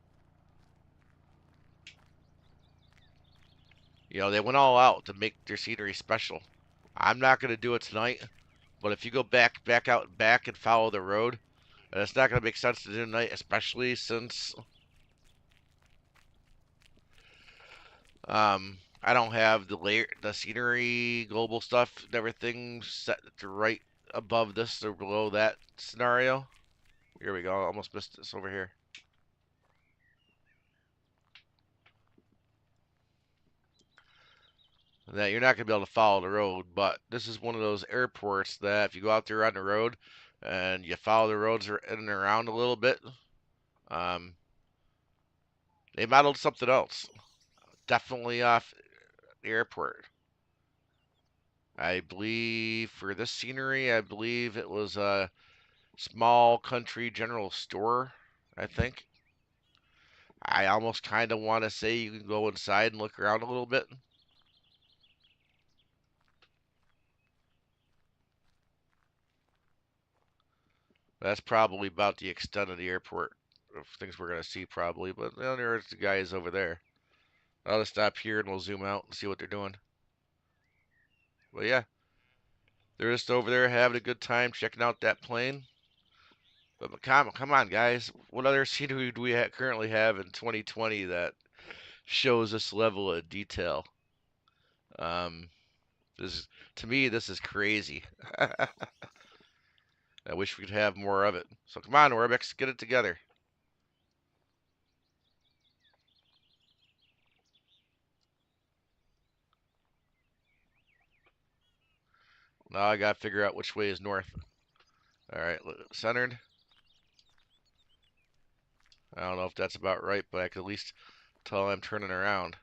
They went all out to make their scenery special. I'm not going to do it tonight, but if you go back out and back and follow the road, and it's not going to make sense to do tonight, especially since I don't have the scenery global stuff and everything set to right above this or below that scenario. Here we go. I almost missed this over here. That you're not going to be able to follow the road, but this is one of those airports that if you go out there on the road and you follow the roads in and around a little bit, they modeled something else. Definitely off the airport. I believe for this scenery, I believe it was a small country general store, I think. I almost kind of want to say you can go inside and look around a little bit. That's probably about the extent of the airport of things we're going to see probably. But there's the guys over there. I'll just stop here and we'll zoom out and see what they're doing. But yeah, they're just over there having a good time checking out that plane. But come on, guys. What other scenery do we currently have in 2020 that shows this level of detail? Um, to me, this is crazy. I wish we could have more of it. So come on, ORBX, get it together. Now I gotta figure out which way is north. Alright, centered. I don't know if that's about right, but I can at least tell I'm turning around.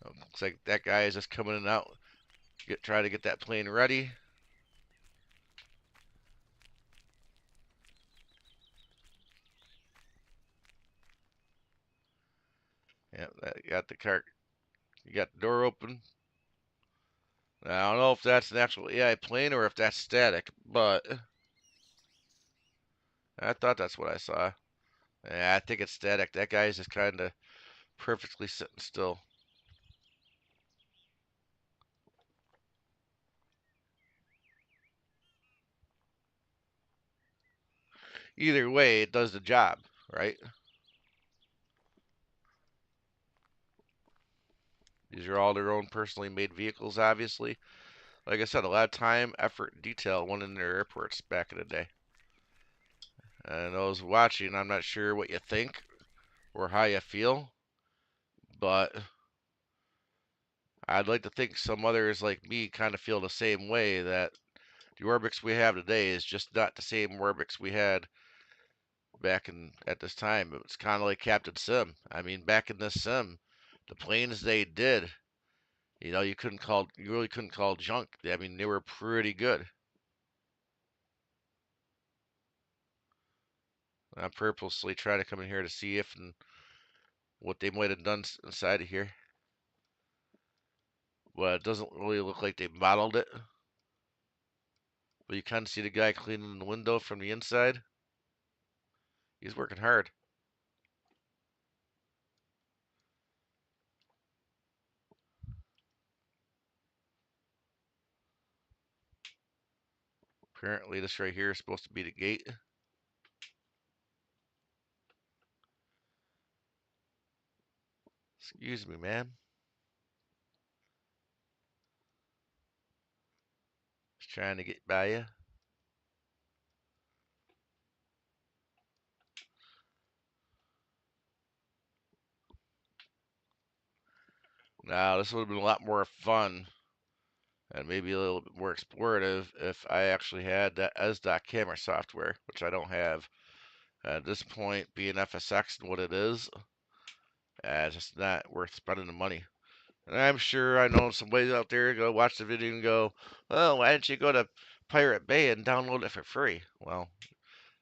Looks like that guy is just coming in and out. Try to get that plane ready. Yeah, you got the car. You got the door open. I don't know if that's an actual AI plane or if that's static, but I thought that's what I saw. Yeah, I think it's static. That guy's just kind of perfectly sitting still. Either way, it does the job, right? These are all their own personally made vehicles, obviously. Like I said, a lot of time, effort, and detail went in their airports back in the day. And those watching, I'm not sure what you think or how you feel, but I'd like to think some others like me kind of feel the same way, that the ORBX we have today is just not the same ORBX we had back at this time. It's kind of like Captain Sim. I mean, back in this sim, the planes they did, you really couldn't call junk. I mean, they were pretty good. I purposely try to come in here to see if and what they might have done inside of here. Well, it doesn't really look like they modeled it. But you kind of see the guy cleaning the window from the inside. He's working hard. Apparently this right here is supposed to be the gate. Excuse me, man. Just trying to get by you. Now, this would have been a lot more fun and maybe a little bit more explorative if I actually had that SDOT camera software, which I don't have. At this point, being FSX and what it is, it's just not worth spending the money. And I'm sure I know some ways out there to go watch the video and go, well, why didn't you go to Pirate Bay and download it for free? Well,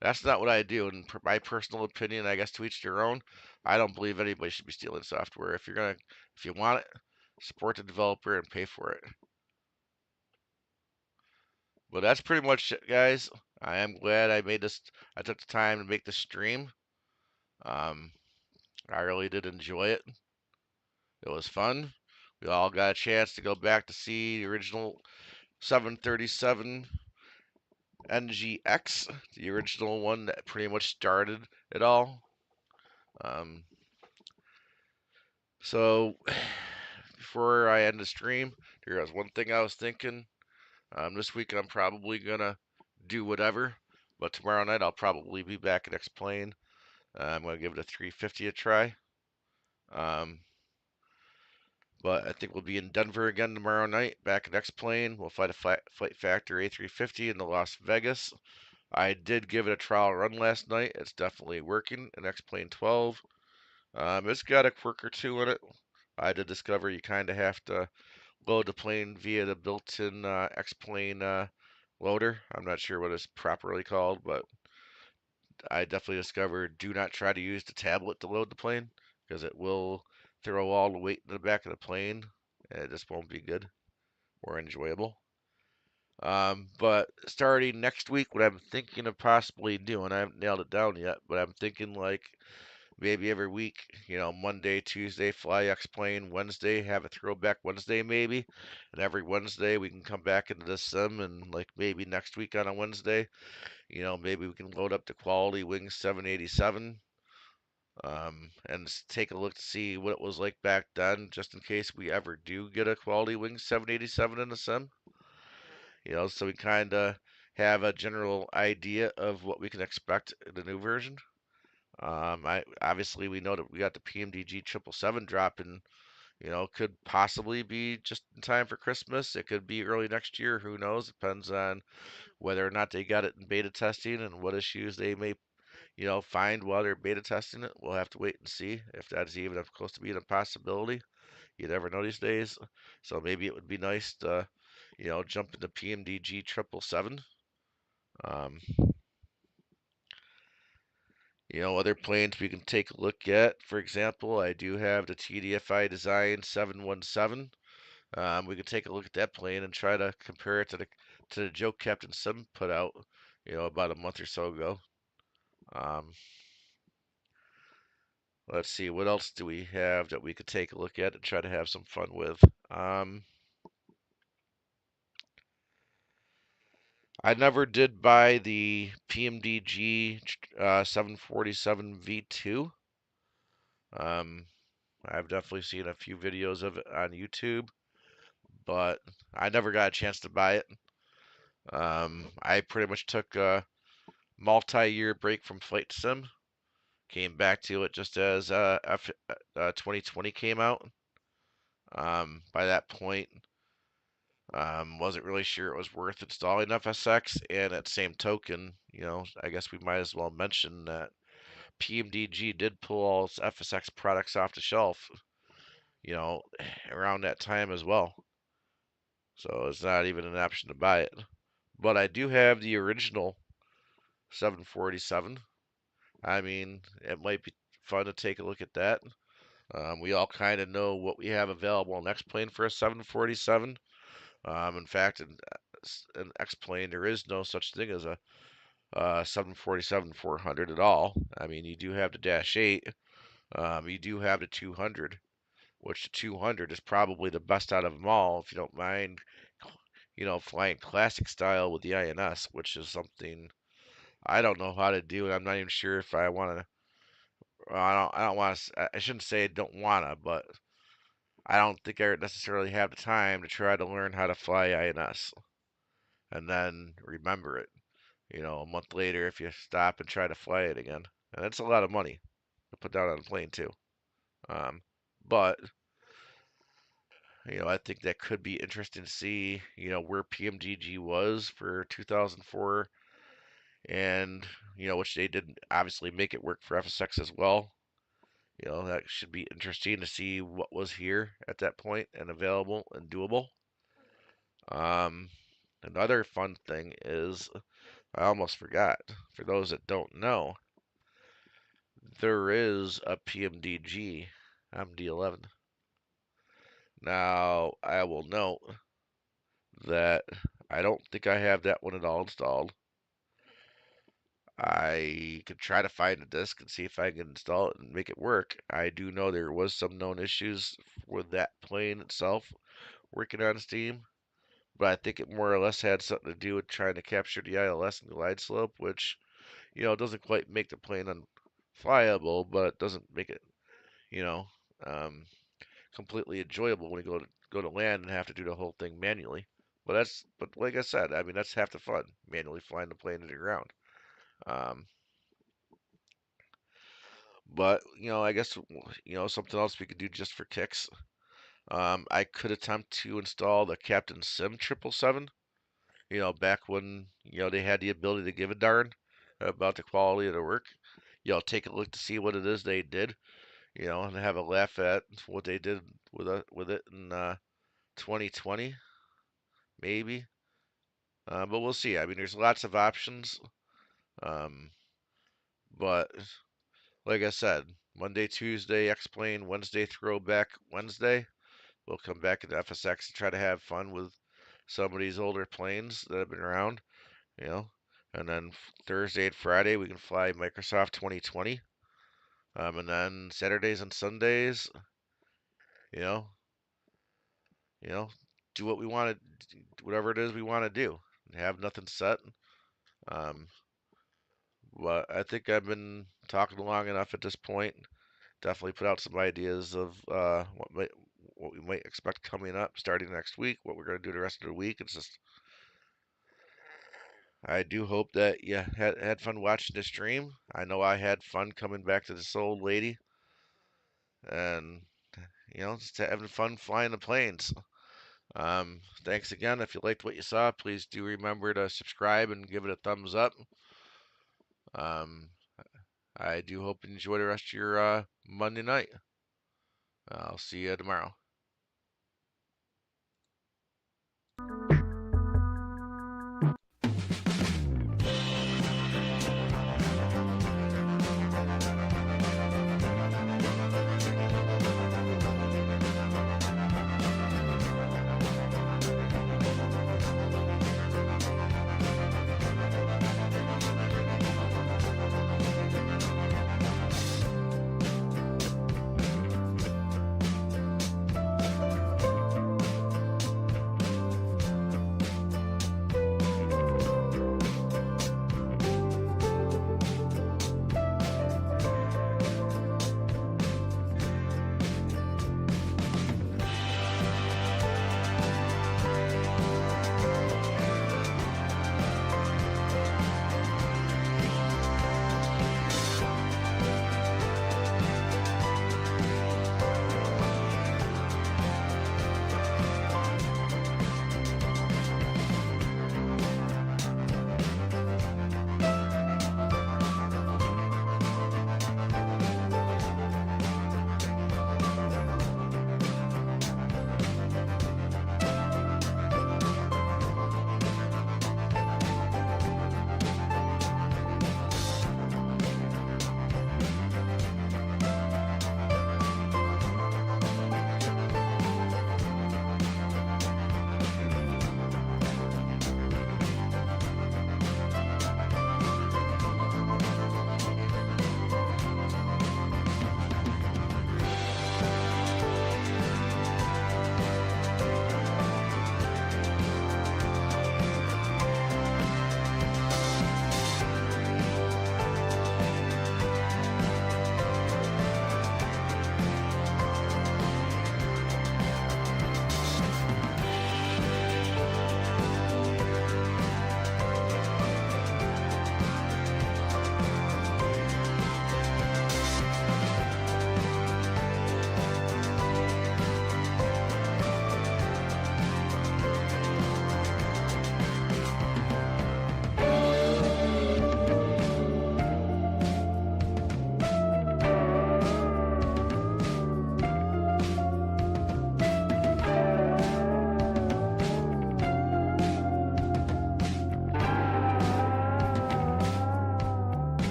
that's not what I do. In my personal opinion, I guess to each their own. I don't believe anybody should be stealing software. If you want it, support the developer and pay for it. But that's pretty much it, guys. I am glad I made this. I took the time to make this stream. Um, I really did enjoy it. It was fun. We all got a chance to go back to see the original 737 NGX, the original one that pretty much started it all. Um, so before I end the stream, there was one thing I was thinking. This week I'm probably gonna do whatever, but tomorrow night I'll probably be back at X-Plane. I'm gonna give it a 350 a try. But I think we'll be in Denver again tomorrow night, back at X-Plane. We'll fight a Flight Factor A350 in the Las Vegas. I did give it a trial run last night. It's definitely working in X-Plane 12. It's got a quirk or two in it. I did discover you kind of have to load the plane via the built-in X-Plane loader. I'm not sure what it's properly called, but I definitely discovered do not try to use the tablet to load the plane because it will throw all the weight in the back of the plane and it just won't be good or enjoyable. But starting next week, what I'm thinking of possibly doing, I haven't nailed it down yet, but I'm thinking like maybe every week, Monday, Tuesday, fly X-Plane, Wednesday, have a throwback Wednesday maybe, and every Wednesday we can come back into this sim and like maybe next week on a Wednesday, maybe we can load up the Quality Wing 787 and take a look to see what it was like back then, just in case we ever do get a Quality Wing 787 in the sim. So we kind of have a general idea of what we can expect in the new version. I obviously we know that we got the Pmdg 777 dropping. Could possibly be just in time for Christmas. It could be early next year. Who knows? Depends on whether or not they got it in beta testing and what issues they may, find while they're beta testing it. We'll have to wait and see if that's even close to being a possibility. You never know these days. So maybe it would be nice to, jump into Pmdg 777. Um, other planes we can take a look at. For example, I do have the TDFI Design 717. We could take a look at that plane and try to compare it to the Joke Captain Sim put out, about a month or so ago. Let's see, what else do we have that we could take a look at and try to have some fun with? I never did buy the Pmdg 747 V2. I've definitely seen a few videos of it on YouTube, but I never got a chance to buy it. I pretty much took a multi-year break from flight sim. Came back to it just as 2020 came out. By that point, wasn't really sure it was worth installing FSX. And at the same token, I guess we might as well mention that Pmdg did pull all its FSX products off the shelf, around that time as well. So it's not even an option to buy it. But I do have the original 747. I mean, it might be fun to take a look at that. We all kind of know what we have available on X-Plane for a 747. In fact, an X-plane, there is no such thing as a 747-400 at all. I mean, you do have the Dash 8, you do have the 200, which the 200 is probably the best out of them all, if you don't mind, flying classic style with the INS, which is something I don't know how to do, and I'm not even sure if I want to. I don't want to. I shouldn't say I don't want to, but I don't think I necessarily have the time to try to learn how to fly INS and then remember it. A month later, if you stop and try to fly it again, and it's a lot of money to put down on a plane too. Um, but I think that could be interesting to see. Where Pmdg was for 2004, and which they did obviously make it work for FSX as well. That should be interesting to see what was here at that point and available and doable. Um, Another fun thing is, I almost forgot, for those that don't know, there is a Pmdg MD-11. Now, I will note that I don't think I have that one at all installed. I could try to find a disk and see if I can install it and make it work. I do know there was some known issues with that plane itself working on Steam, but I think it more or less had something to do with trying to capture the ILS and the glide slope, which, doesn't quite make the plane unflyable, but it doesn't make it, you know, um, completely enjoyable when you go to land and have to do the whole thing manually. But like I said, I mean that's half the fun, manually flying the plane to the ground. Um, but I guess something else we could do just for kicks. I could attempt to install the Captain Sim 777. Back when they had the ability to give a darn about the quality of the work. Take a look to see what it is they did. And have a laugh at what they did with it in 2020, maybe. But we'll see. I mean, there's lots of options. Um, but like I said, Monday, Tuesday, X-Plane, Wednesday, Throwback, Wednesday. We'll come back into FSX and try to have fun with some of these older planes that have been around, you know. And then Thursday and Friday, we can fly Microsoft 2020. And then Saturdays and Sundays, you know, you know, do what we want to, whatever it is we want to do. Have nothing set. Um, but I think I've been talking long enough at this point. Definitely put out some ideas of what we might expect coming up starting next week. What we're going to do the rest of the week. It's just I do hope that you had fun watching this stream. I know I had fun coming back to this old lady, and just having fun flying the planes. Thanks again. If you liked what you saw, please do remember to subscribe and give it a thumbs up. Um, I do hope you enjoy the rest of your Monday night. I'll see you tomorrow.